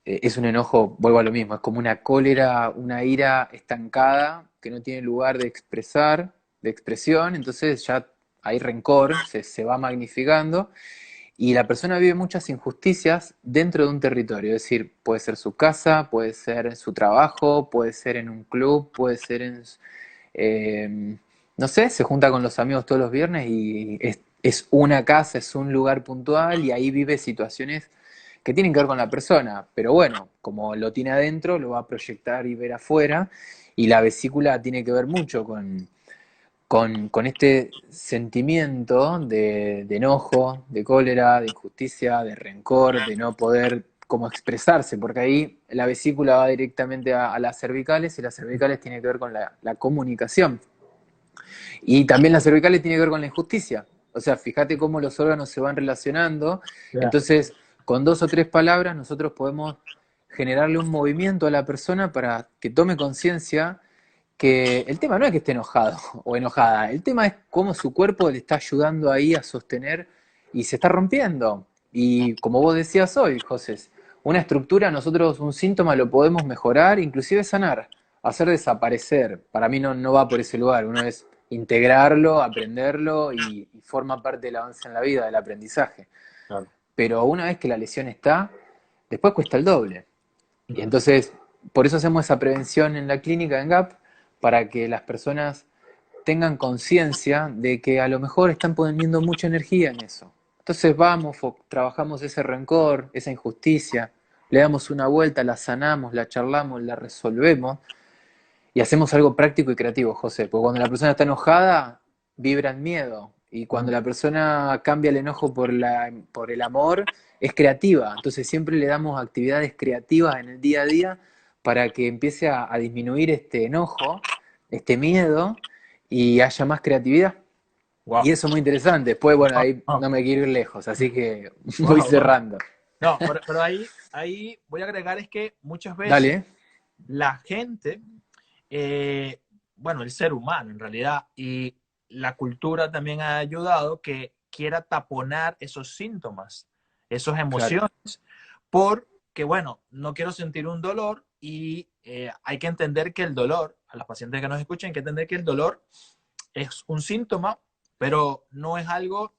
es un enojo, vuelvo a lo mismo, es como una cólera, una ira estancada que no tiene lugar de expresar, de expresión, entonces ya hay rencor, se va magnificando y la persona vive muchas injusticias dentro de un territorio, es decir, puede ser su casa, puede ser en su trabajo, puede ser en un club, puede ser en, eh, no sé, se junta con los amigos todos los viernes y es una casa, es un lugar puntual y ahí vive situaciones que tienen que ver con la persona, pero bueno, como lo tiene adentro, lo va a proyectar y ver afuera, y la vesícula tiene que ver mucho con este sentimiento de enojo, de cólera, de injusticia, de rencor, de no poder como expresarse, porque ahí la vesícula va directamente a las cervicales y las cervicales tienen que ver con la comunicación. Y también las cervicales tienen que ver con la injusticia. O sea, fíjate cómo los órganos se van relacionando. Ya. Entonces, con 2 o 3 palabras, nosotros podemos generarle un movimiento a la persona para que tome conciencia que el tema no es que esté enojado o enojada, el tema es cómo su cuerpo le está ayudando ahí a sostener y se está rompiendo. Y como vos decías hoy, José, una estructura, nosotros un síntoma lo podemos mejorar, inclusive sanar, hacer desaparecer. Para mí no va por ese lugar, uno es integrarlo, aprenderlo y forma parte del avance en la vida, del aprendizaje. Claro. Pero una vez que la lesión está, después cuesta el doble. Y Ujú. entonces, por eso hacemos esa prevención en la clínica, en GAP, para que las personas tengan conciencia de que a lo mejor están poniendo mucha energía en eso. Entonces vamos, trabajamos ese rencor, esa injusticia, le damos una vuelta, la sanamos, la charlamos, la resolvemos y hacemos algo práctico y creativo, José. Porque cuando la persona está enojada, vibra en miedo. Y cuando Ujú. la persona cambia el enojo por el amor, es creativa. Entonces siempre le damos actividades creativas en el día a día para que empiece a disminuir este enojo, este miedo y haya más creatividad. Y Wow. eso es muy interesante. Después, bueno, ahí Wow. no me quiero ir lejos, así que voy Wow, wow. cerrando. No, pero ahí voy a agregar es que muchas veces Dale. la gente, eh, bueno, el ser humano en realidad, y la cultura también ha ayudado que quiera taponar esos síntomas, esas Claro. emociones, porque, bueno, no quiero sentir un dolor y hay que entender que el dolor, a los pacientes que nos escuchen, hay que entender que el dolor es un síntoma, pero no es algo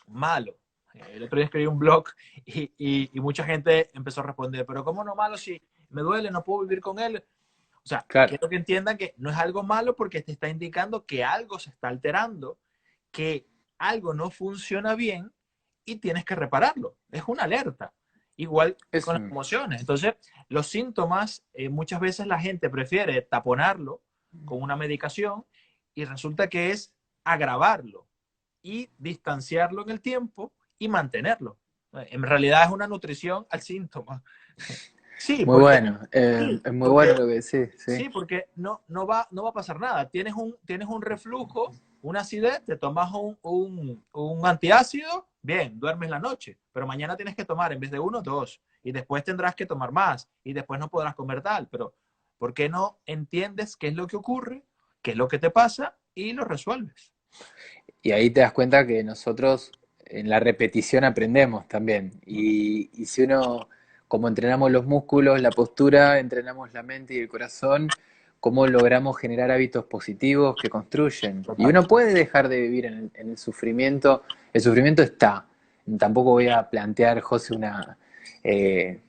malo. El otro día escribí un blog y mucha gente empezó a responder, pero ¿cómo no malo si me duele, no puedo vivir con él? O sea, Claro. quiero que entiendan que no es algo malo porque te está indicando que algo se está alterando, que algo no funciona bien y tienes que repararlo. Es una alerta. Igual Es con las un... emociones. Entonces, los síntomas, muchas veces la gente prefiere taponarlo con una medicación y resulta que es agravarlo y distanciarlo en el tiempo y mantenerlo. En realidad es una nutrición al síntoma. Sí, Muy porque, bueno, sí, es muy bueno porque, lo que decís, sí. sí, porque no va a pasar nada. Tienes un reflujo, una acidez, te tomas un antiácido, bien, duermes la noche, pero mañana tienes que tomar en vez de uno, dos, y después tendrás que tomar más, y después no podrás comer tal, pero ¿por qué no entiendes qué es lo que ocurre, qué es lo que te pasa y lo resuelves? Y ahí te das cuenta que nosotros en la repetición aprendemos también. Y si uno, como entrenamos los músculos, la postura, entrenamos la mente y el corazón, cómo logramos generar hábitos positivos que construyen. Y Total. uno puede dejar de vivir en el sufrimiento. El sufrimiento está. Tampoco voy a plantear, José, eh,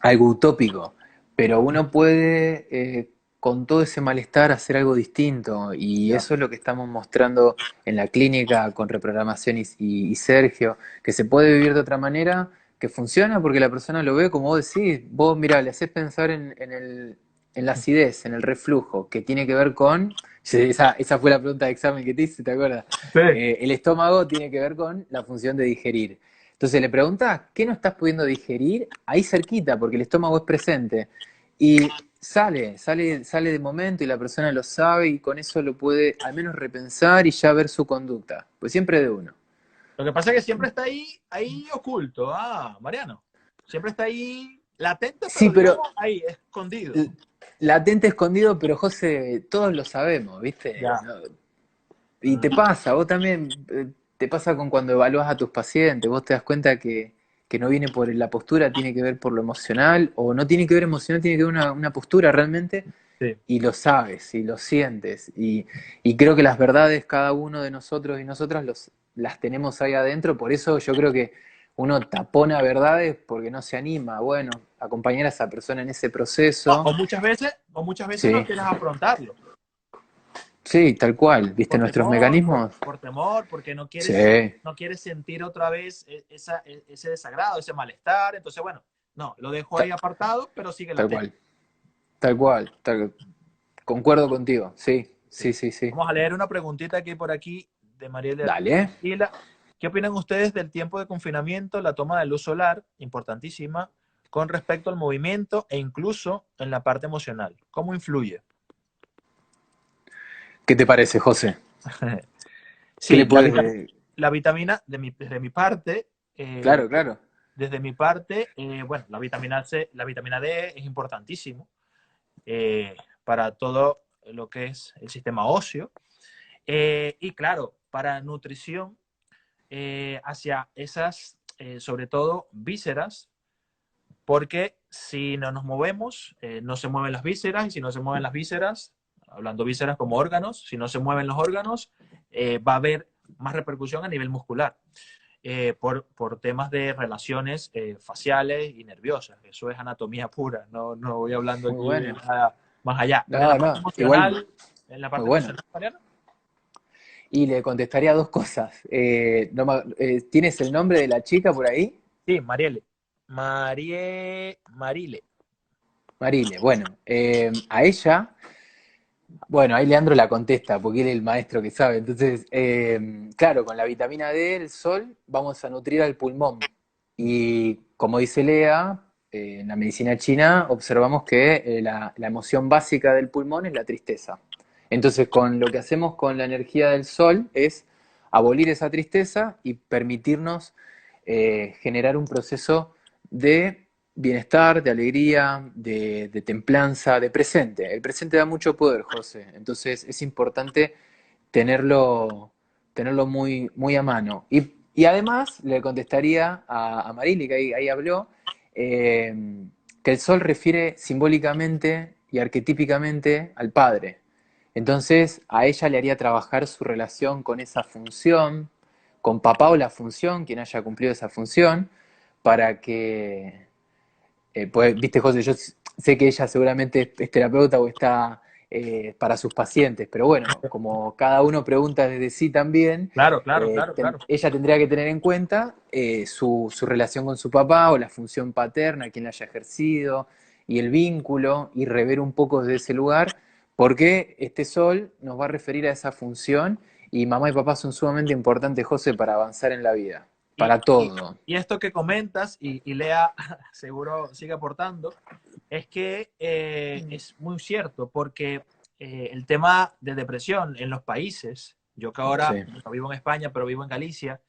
algo utópico, pero uno puede, con todo ese malestar, hacer algo distinto, y Ya. eso es lo que estamos mostrando en la clínica con reprogramación y Sergio, que se puede vivir de otra manera, que funciona porque la persona lo ve como vos decís, vos mirá, le haces pensar en la acidez, en el reflujo, que tiene que ver con, sí, esa fue la pregunta de examen que te hice, ¿te acuerdas? Sí. El estómago tiene que ver con la función de digerir. Entonces le preguntás, ¿qué no estás pudiendo digerir? Ahí cerquita, porque el estómago es presente. Y sale de momento y la persona lo sabe y con eso lo puede al menos repensar y ya ver su conducta. Pues siempre de uno. Lo que pasa es que siempre está ahí oculto, Mariano. Siempre está ahí latente, Sí, pero pero digamos ahí, escondido. l- latente escondido, pero José, todos lo sabemos, ¿viste? Ya. ¿No? Y te Mm. pasa, vos también, te pasa con cuando evalúas a tus pacientes, vos te das cuenta que no viene por la postura, tiene que ver por lo emocional, o no tiene que ver emocional, tiene que ver una postura realmente, Sí. y lo sabes, y lo sientes, y creo que las verdades cada uno de nosotros y nosotras las tenemos ahí adentro, por eso yo creo que uno tapona verdades porque no se anima, bueno, acompañar a esa persona en ese No, proceso, o muchas veces no sí, quieres afrontarlo. sí, tal cual, ¿viste Por nuestros temor, por, mecanismos? por temor, porque no Sí, quieres, no quieres sentir otra vez ese desagrado, ese malestar. Entonces, bueno, no, lo dejo ahí ta- apartado, pero sigue tal latente. cual. Tal cual, concuerdo contigo, sí, Sí. sí, sí, sí. Vamos a leer una preguntita que hay por aquí de Mariela Dale. Isla. ¿Qué opinan ustedes del tiempo de confinamiento, la toma de luz solar, importantísima, con respecto al movimiento e incluso en la parte emocional? ¿Cómo influye? ¿Qué te parece, José? ¿Qué le Sí, la, vita- puedes...? la vitamina, desde mi parte, Claro, claro. bueno, la vitamina D es importantísimo para todo lo que es el sistema óseo. Y claro, para nutrición hacia esas, sobre todo, vísceras, porque si no nos movemos, no se mueven las vísceras, y si no se mueven las vísceras, hablando vísceras como órganos, si no se mueven los órganos, va a haber más repercusión a nivel muscular. Por temas de relaciones faciales y nerviosas. Eso es anatomía pura, no voy hablando Muy aquí de bueno. nada más allá. Pero No, no, igual, en la muy parte bueno. emocional, Mariano, Y le contestaría dos cosas. ¿Tienes el nombre de la chica por ahí? sí, Marile. Marile. Bueno, a ella, bueno, ahí Leandro la contesta, porque él es el maestro que sabe. Entonces, claro, con la vitamina D, el sol, vamos a nutrir al pulmón. Y como dice Lea, en la medicina china observamos que la emoción básica del pulmón es la tristeza. Entonces, con lo que hacemos con la energía del sol es abolir esa tristeza y permitirnos generar un proceso de bienestar, de alegría, de templanza, de presente. El presente da mucho poder, José. Entonces, es importante tenerlo, tenerlo muy, muy a mano. Y además le contestaría a Marili, que ahí habló, que el sol refiere simbólicamente y arquetípicamente al padre. Entonces a ella le haría trabajar su relación con esa función, con papá o la función, quien haya cumplido esa función, para que pues, viste, José, yo sé que ella seguramente es terapeuta o está para sus pacientes, pero bueno, como cada uno pregunta desde sí también, Claro, claro, claro, claro. ella tendría que tener en cuenta su relación con su papá o la función paterna, quien la haya ejercido, y el vínculo, y rever un poco desde ese lugar, porque este sol nos va a referir a esa función, y mamá y papá son sumamente importantes, José, para avanzar en la vida. para y, todo. y esto que comentas, y Lea seguro sigue aportando, es que es muy cierto, porque el tema de depresión en los países, yo que ahora Sí, no vivo en España, pero vivo en Galicia,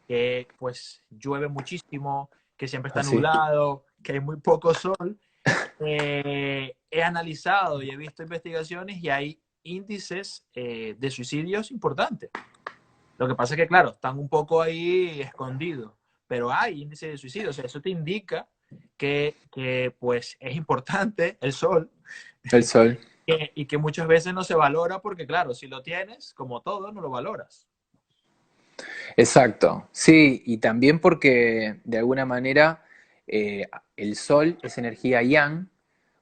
que pues llueve muchísimo, que siempre está así. nublado, que hay muy poco sol, he analizado y he visto investigaciones y hay índices de suicidios importantes. Lo que pasa es que, claro, están un poco ahí escondidos, pero hay índices de suicidio. O sea, eso te indica que pues es importante el sol El sol. y que muchas veces no se valora porque, claro, si lo tienes, como todo, no lo valoras. Exacto, sí, y también porque de alguna manera el sol es energía yang,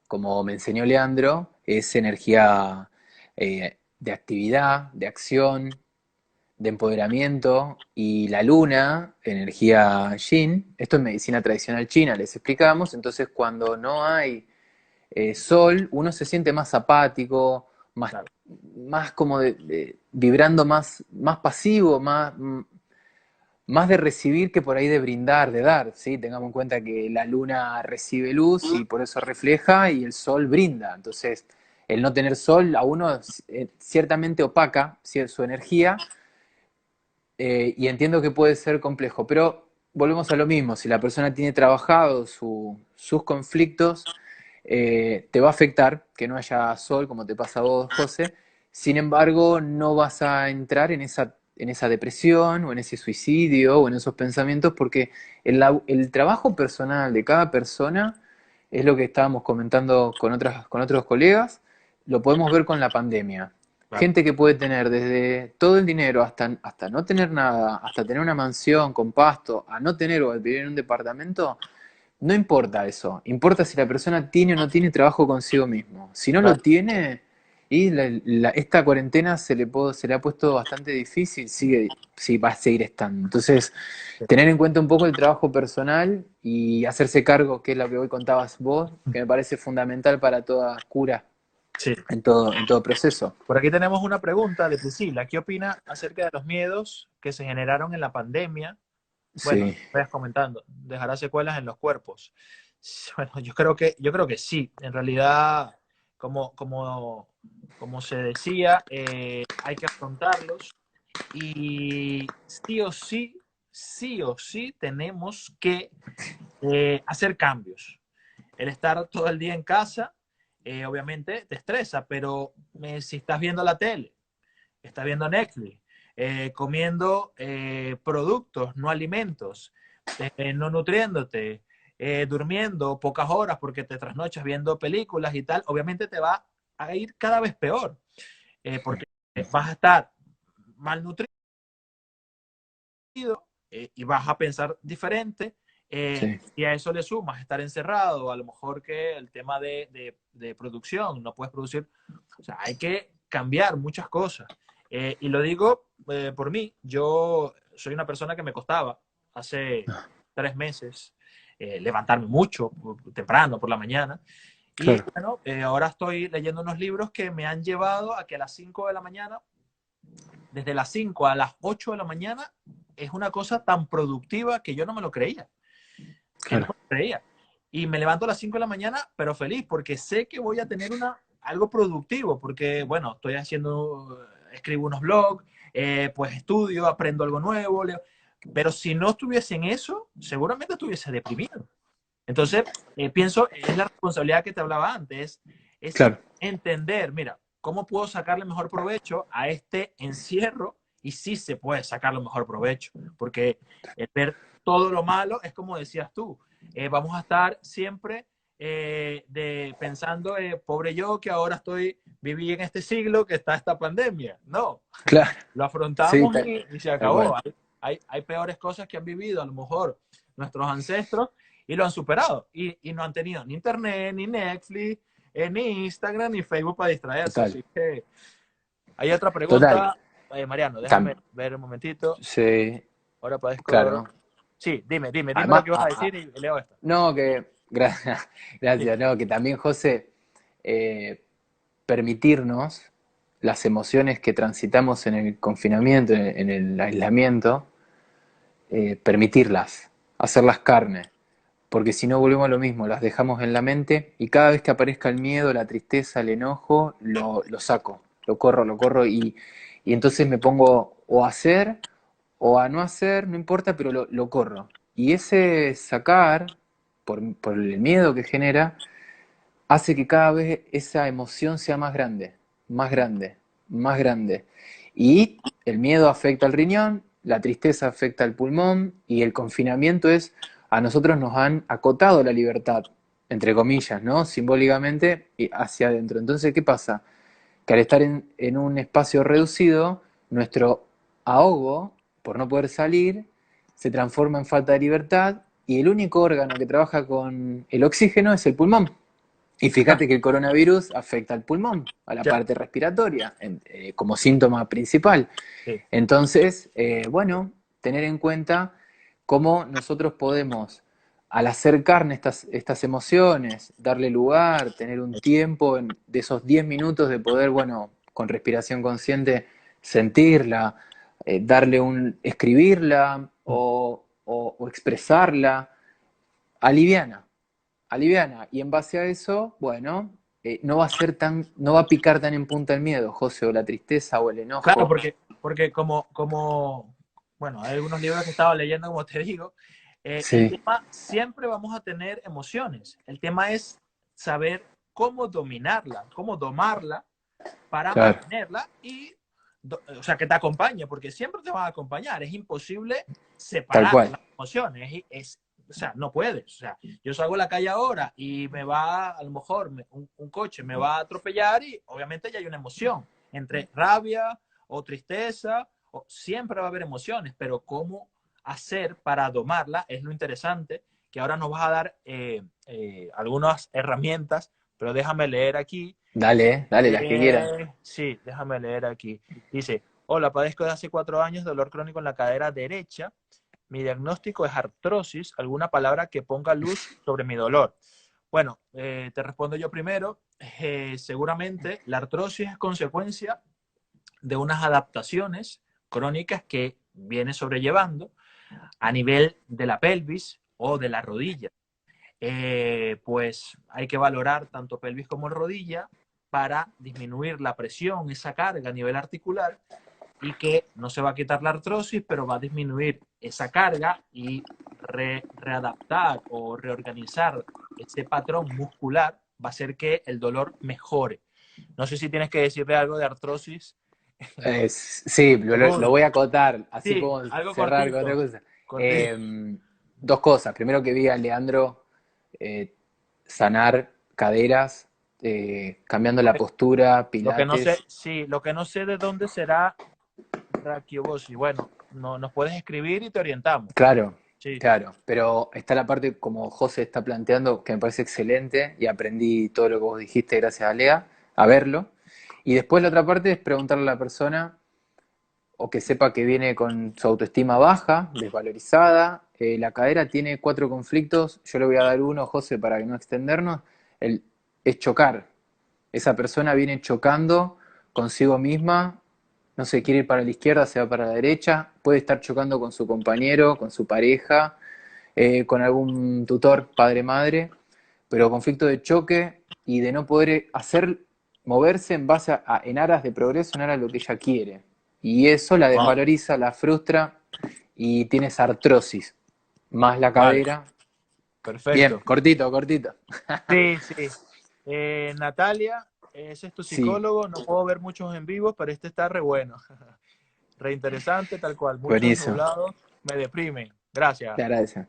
como me enseñó Leandro, es energía de actividad, de acción, de empoderamiento, y la luna, energía yin, esto es medicina tradicional china, les explicamos, entonces cuando no hay sol, uno se siente más apático, más, Claro. más como vibrando más pasivo, más de recibir que por ahí de brindar, de dar, ¿sí? Tengamos en cuenta que la luna recibe luz y por eso refleja y el sol brinda. Entonces, el no tener sol a uno ciertamente opaca su energía y entiendo que puede ser complejo, pero volvemos a lo mismo, si la persona tiene trabajado sus conflictos, te va a afectar que no haya sol, como te pasa a vos, José. Sin embargo, no vas a entrar en esa depresión o en ese suicidio o en esos pensamientos porque el trabajo personal de cada persona es lo que estábamos comentando con otros colegas, lo podemos ver con la pandemia. Claro. Gente que puede tener desde todo el dinero hasta no tener nada, hasta tener una mansión con pasto, a no tener o a vivir en un departamento, no importa eso. Importa si la persona tiene o no tiene trabajo consigo mismo. Si no lo Claro. tiene, y esta cuarentena se le ha puesto bastante difícil, sí, va a seguir estando. Entonces, tener en cuenta un poco el trabajo personal y hacerse cargo, que es lo que hoy contabas vos, que me parece fundamental para toda cura Sí. en todo proceso. Por aquí tenemos una pregunta de Priscila. ¿Qué opina acerca de los miedos que se generaron en la pandemia? Bueno, Sí, vayas comentando, dejará secuelas en los cuerpos. Bueno, yo creo que sí. En realidad, como se decía, hay que afrontarlos y sí o sí tenemos que hacer cambios. El estar todo el día en casa, obviamente te estresa, pero si estás viendo la tele, estás viendo Netflix, comiendo productos, no alimentos, no nutriéndote, durmiendo pocas horas porque te trasnochas viendo películas y tal, obviamente te va a ir cada vez peor, porque vas a estar malnutrido y vas a pensar diferente. sí, Y a eso le sumas estar encerrado, a lo mejor que el tema de producción, no puedes producir, o sea, hay que cambiar muchas cosas. Y lo digo por mí, yo soy una persona que me costaba hace 3 meses levantarme mucho, temprano, por la mañana. Y claro. bueno, ahora estoy leyendo unos libros que me han llevado a que a las 5 de la mañana, desde las 5 a las 8 de la mañana, es una cosa tan productiva que yo no me lo creía, que no Claro, me lo creía. Y me levanto a las 5 de la mañana, pero feliz, porque sé que voy a tener algo productivo, porque, bueno, estoy haciendo, escribo unos blogs, pues estudio, aprendo algo nuevo, leo. Pero si no estuviese en eso, seguramente estuviese deprimido. Entonces, pienso, es la responsabilidad que te hablaba antes, es claro, entender, mira, ¿cómo puedo sacarle mejor provecho a este encierro? Y sí se puede sacarle mejor provecho, porque ver todo lo malo es como decías tú, vamos a estar siempre pensando, pobre yo que ahora viví en este siglo que está esta pandemia. No, claro. lo Sí, afrontamos y se tal cual. acabó. Hay peores cosas que han vivido a lo mejor nuestros ancestros y lo han superado. Y no han tenido ni internet, ni Netflix, ni Instagram, ni Facebook para distraerse. Total. Así que hay otra Total. pregunta. Mariano, déjame Tam- ver un momentito. sí, Ahora padezco. claro. Sí, dime lo Además, que vas a decir y leo esta. no, que, Dime. gracias, no, que también, José, eh, permitirnos las emociones que transitamos en el confinamiento, en el aislamiento, permitirlas, hacerlas carne, porque si no volvemos a lo mismo, las dejamos en la mente y cada vez que aparezca el miedo, la tristeza, el enojo, lo saco, lo corro y entonces me pongo o a hacer o a no hacer, no importa, pero lo corro. Y ese sacar, por el miedo que genera, hace que cada vez esa emoción sea más grande, más grande, más grande. Y el miedo afecta al riñón, la tristeza afecta al pulmón y el confinamiento es, a nosotros nos han acotado la libertad, entre comillas, ¿no? Simbólicamente y hacia adentro. Entonces, ¿qué pasa? Que al estar en un espacio reducido, nuestro ahogo, por no poder salir, se transforma en falta de libertad y el único órgano que trabaja con el oxígeno es el pulmón. Y Ah, fíjate que el coronavirus afecta al pulmón, a la ya, parte respiratoria, como síntoma principal. sí. Entonces, bueno, tener en cuenta cómo nosotros podemos, al hacer carne estas emociones, darle lugar, tener un tiempo de esos 10 minutos de poder, bueno, con respiración consciente, sentirla, escribirla o expresarla, aliviana aliviana. Y en base a eso, bueno, no va a picar tan en punta el miedo, José, o la tristeza o el Claro, enojo. porque bueno, hay algunos libros que estaba leyendo, como te digo, el Sí, tema, siempre vamos a tener emociones. El tema es saber cómo dominarla, cómo domarla para claro, mantenerla y, o sea, que te acompañe, porque siempre te van a acompañar. Es imposible tal separar cual, las emociones. O sea, no puedes. O sea, yo salgo a la calle ahora y me va, a lo mejor, un coche me va a atropellar y obviamente ya hay una emoción entre rabia o tristeza. Siempre va a haber emociones, pero cómo hacer para domarla es lo interesante, que ahora nos vas a dar algunas herramientas, pero déjame leer aquí. dale, las que quieras. Sí, déjame leer aquí. Dice, hola, padezco de hace 4 años dolor crónico en la cadera derecha. Mi diagnóstico es artrosis, alguna palabra que ponga luz sobre mi dolor. Bueno, te respondo yo primero. Seguramente la artrosis es consecuencia de unas adaptaciones crónicas que viene sobrellevando a nivel de la pelvis o de la rodilla. Pues hay que valorar tanto pelvis como rodilla para disminuir la presión, esa carga a nivel articular y que no se va a quitar la artrosis, pero va a disminuir esa carga y readaptar o reorganizar ese patrón muscular va a hacer que el dolor mejore. No sé si tienes que decirle algo de artrosis. Sí, lo voy a acotar, así Sí, podemos algo cerrar con otra cortito. cosa. Cortito. Dos cosas. Primero que vi a Leandro eh, sanar caderas, cambiando la postura, Lo que no sé, pilates. sí, lo que no sé de dónde será Rakiboshi. Bueno, no, nos puedes escribir y te orientamos. Claro, Sí, claro, pero está la parte como José está planteando que me parece excelente y aprendí todo lo que vos dijiste gracias a Lea, a verlo. Y después la otra parte es preguntarle a la persona o que sepa que viene con su autoestima baja, desvalorizada, la cadera tiene 4 conflictos, yo le voy a dar uno, José, para no extendernos, el, es chocar. Esa persona viene chocando consigo misma, no se quiere ir para la izquierda, se va para la derecha, puede estar chocando con su compañero, con su pareja, con algún tutor, padre, madre, pero conflicto de choque y de no poder hacer, moverse en base en aras de progreso, en aras de lo que ella quiere. Y eso la wow, desvaloriza, la frustra y tienes artrosis, más la vale, cadera. Bien, perfecto. cortito, cortito. Sí, sí. Natalia, ese es tu Sí, psicólogo. No puedo ver muchos en vivo, pero este está re bueno. Re interesante, tal cual. Muchos buenísimo. nublados me deprimen. Gracias. Te agradezco.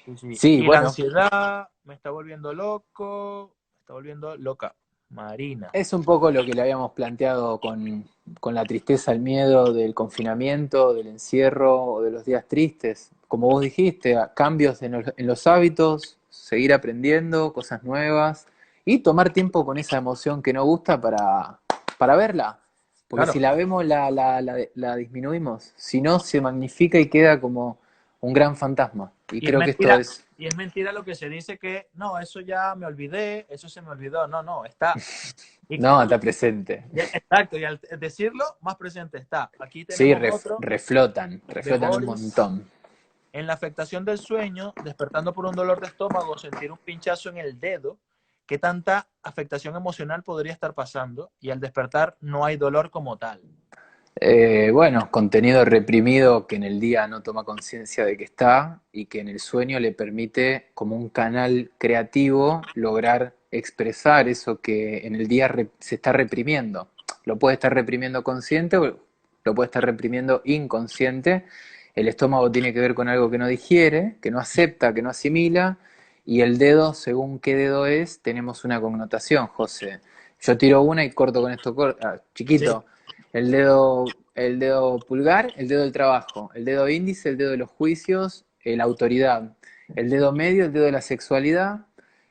Sí, sí. Sí, Y la bueno, ansiedad me está volviendo loco, me está volviendo loca. Marina. es un poco lo que le habíamos planteado con la tristeza, el miedo del confinamiento, del encierro o de los días tristes. Como vos dijiste, cambios en los hábitos, seguir aprendiendo cosas nuevas y tomar tiempo con esa emoción que no gusta para verla. Porque si Claro. la vemos, la disminuimos. Si no, se magnifica y queda como un gran fantasma. Y creo que esto es... Y es mentira lo que se dice que no, eso ya me olvidé, eso se me olvidó. No, no, está. Y, No, está presente. exacto, y al decirlo, más presente está. Aquí Sí, tenemos otro reflotan, de reflotan un Boris. montón. En la afectación del sueño, despertando por un dolor de estómago, sentir un pinchazo en el dedo, ¿qué tanta afectación emocional podría estar pasando? Y al despertar no hay dolor como tal. Bueno, contenido reprimido que en el día no toma conciencia de que está y que en el sueño le permite, como un canal creativo, lograr expresar eso que en el día se está reprimiendo. Lo puede estar reprimiendo consciente o lo puede estar reprimiendo inconsciente. El estómago tiene que ver con algo que no digiere, que no acepta, que no asimila, y el dedo, según qué dedo es, tenemos una connotación, José. Yo tiro una y corto con esto, Sí, chiquito. El dedo pulgar, el dedo del trabajo, el dedo índice, el dedo de los juicios, la autoridad, el dedo medio, el dedo de la sexualidad,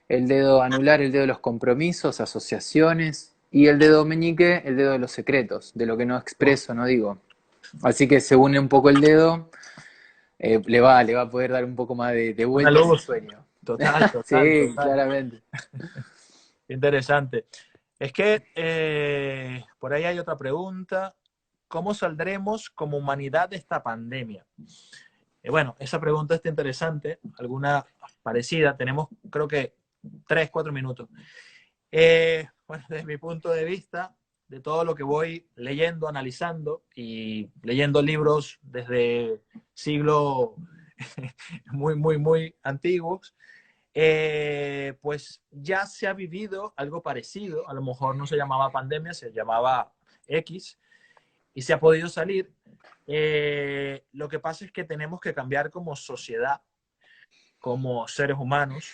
el dedo anular, el dedo de los compromisos, asociaciones, y el dedo meñique, el dedo de los secretos, de lo que no expreso, no digo. Así que se une un poco el dedo, le va a poder dar un poco más de una vuelta en el luz. sueño. Total, total, Sí, total. claramente. Interesante. Es que por ahí hay otra pregunta. ¿Cómo saldremos como humanidad de esta pandemia? Bueno, esa pregunta está interesante. Alguna parecida. Tenemos, creo que, 3, 4 minutos. Bueno, desde mi punto de vista, de todo lo que voy leyendo, analizando y leyendo libros desde siglos muy, muy, muy antiguos, pues ya se ha vivido algo parecido. A lo mejor no se llamaba pandemia, se llamaba X, y se ha podido salir. Lo que pasa es que tenemos que cambiar como sociedad, como seres humanos,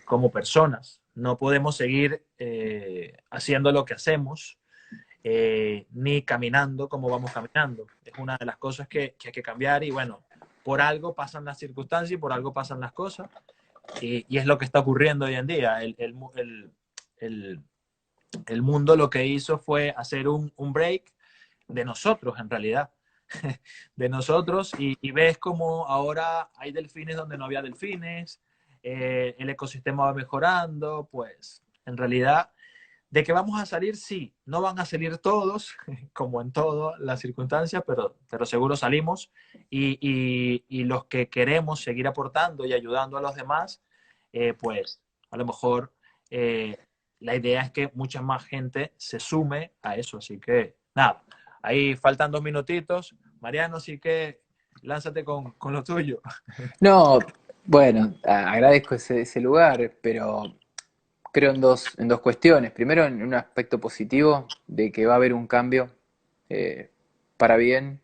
como personas. No podemos seguir haciendo lo que hacemos, ni caminando como vamos caminando. Es una de las cosas que hay que cambiar y bueno, por algo pasan las circunstancias y por algo pasan las cosas y es lo que está ocurriendo hoy en día. El, el mundo lo que hizo fue hacer un break de nosotros en realidad, de nosotros y ves como ahora hay delfines donde no había delfines, el ecosistema va mejorando, pues en realidad de que vamos a salir, sí, no van a salir todos, como en todas las circunstancias, pero seguro salimos y los que queremos seguir aportando y ayudando a los demás, pues a lo mejor eh, la idea es que mucha más gente se sume a eso. Así que nada, ahí faltan 2 minutitos. Mariano, sí que lánzate con lo tuyo. No, bueno, agradezco ese lugar, pero creo en dos cuestiones. Primero, en un aspecto positivo de que va a haber un cambio eh, para bien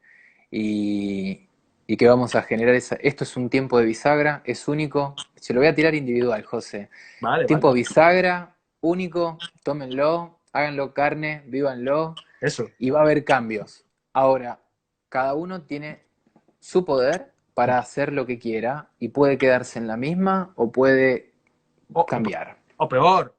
y, y que vamos a generar esa. Esto es un tiempo de bisagra, es único. Se lo voy a tirar individual, José. Vale, vale. Tiempo bisagra, único, tómenlo, háganlo carne, vívanlo Eso. y va a haber cambios. Ahora, cada uno tiene su poder para hacer lo que quiera y puede quedarse en la misma o puede O, cambiar. o peor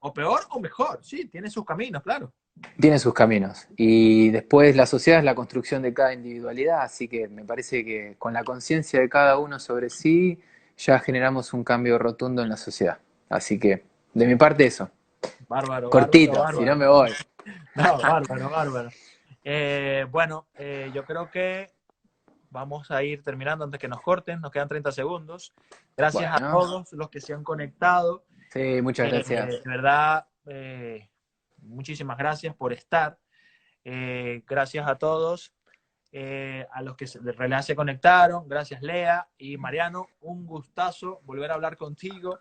o mejor. Sí, tiene sus caminos, claro. Tiene sus caminos. Y después la sociedad es la construcción de cada individualidad, así que me parece que con la conciencia de cada uno sobre sí, ya generamos un cambio rotundo en la sociedad. Así que, de mi parte, eso. Bárbaro, bárbaro, Cortito, si no bárbaro. me voy. No, bárbaro, bárbaro. Bueno, yo creo que vamos a ir terminando antes que nos corten. Nos quedan 30 segundos. Gracias a Bueno, todos los que se han conectado. sí, muchas De gracias. verdad, muchísimas gracias por estar. Gracias a todos, a los que de realidad se conectaron. Gracias, Lea y Mariano. Un gustazo volver a hablar contigo.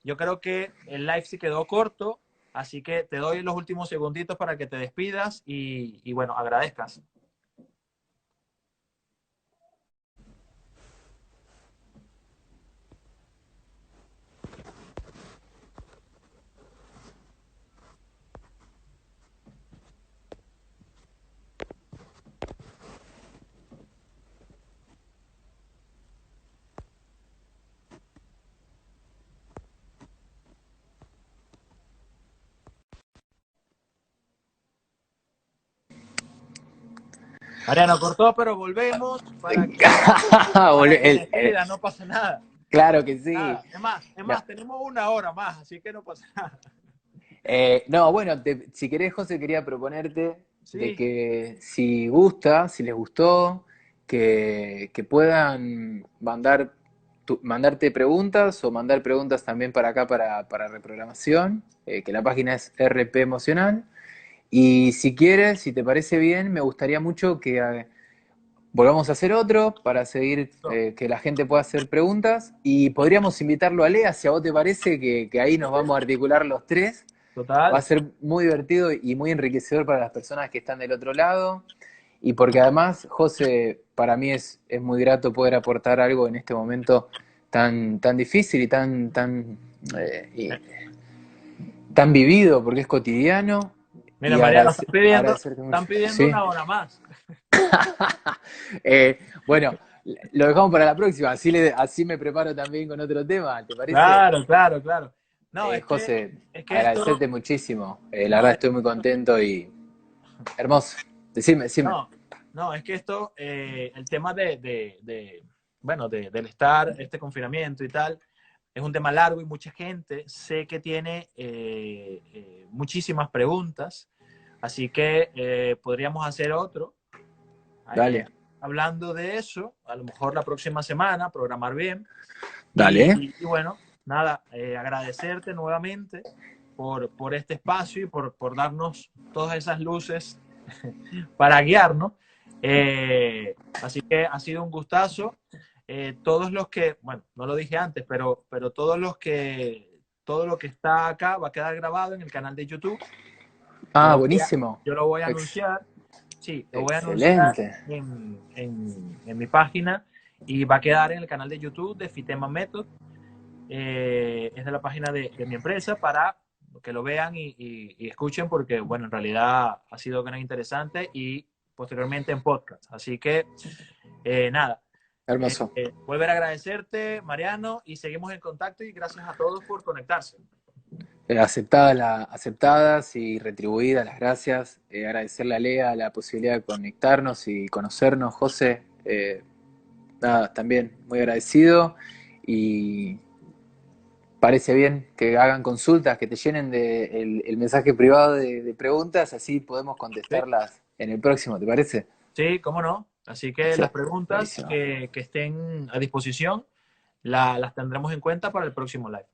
Yo creo que el live sí quedó corto, así que te doy los últimos segunditos para que te despidas y bueno, agradezcas. Mariano cortó, pero volvemos para que se despida, no pasa nada. Claro que sí. Nada. Es No, más, tenemos 1 hora más, así que no pasa nada. no, bueno, si querés, José, quería proponerte de Sí, que si gusta, si les gustó, que puedan mandarte preguntas o mandar preguntas también para acá para reprogramación, que la página es RP Emocional. Y si quieres, si te parece bien, me gustaría mucho que volvamos a hacer otro para seguir, que la gente pueda hacer preguntas. Y podríamos invitarlo a Lea, si a vos te parece, que ahí nos vamos a articular los tres. Va a Total. ser muy divertido y muy enriquecedor para las personas que están del otro lado. Y porque además, José, para mí es muy grato poder aportar algo en este momento tan difícil y tan vivido, porque es cotidiano. Mira, Y Mariano, agradecerte mucho. están pidiendo Sí. una hora más. Bueno, lo dejamos para la próxima. Así me preparo también con otro tema, ¿te parece? Claro, claro, claro. No, José, es que esto, agradecerte muchísimo. La no, verdad estoy muy contento y hermoso. Decime. no, no, es que esto, el tema bueno, del estar, este confinamiento y tal, es un tema largo y mucha gente sé que tiene muchísimas preguntas, así que podríamos hacer otro eh, Dale, hablando de eso, a lo mejor la próxima semana, programar bien. dale. Y bueno, nada, agradecerte nuevamente por este espacio y por darnos todas esas luces para guiarnos. Así que ha sido un gustazo. Todos los que, bueno, no lo dije antes, pero todo lo que está acá va a quedar grabado en el canal de YouTube. Yo Ah, lo voy a, buenísimo. yo lo voy a Ex- anunciar, sí, lo voy a anunciar excelente. en mi página y va a quedar en el canal de YouTube de Fitema Method. Es de la página de mi empresa para que lo vean y escuchen porque, bueno, en realidad ha sido gran interesante y posteriormente en podcast. Así que, nada, Hermoso. volver a agradecerte, Mariano, y seguimos en contacto y gracias a todos por conectarse. Aceptadas y retribuidas las gracias. Agradecerle a Lea la posibilidad de conectarnos y conocernos, José. Nada, también muy agradecido. Y parece bien que hagan consultas, que te llenen el mensaje privado de preguntas, así podemos Sí, contestarlas en el próximo, ¿te parece? sí, cómo no. Así que las Excelente, preguntas buenísimo. que estén a disposición las tendremos en cuenta para el próximo live.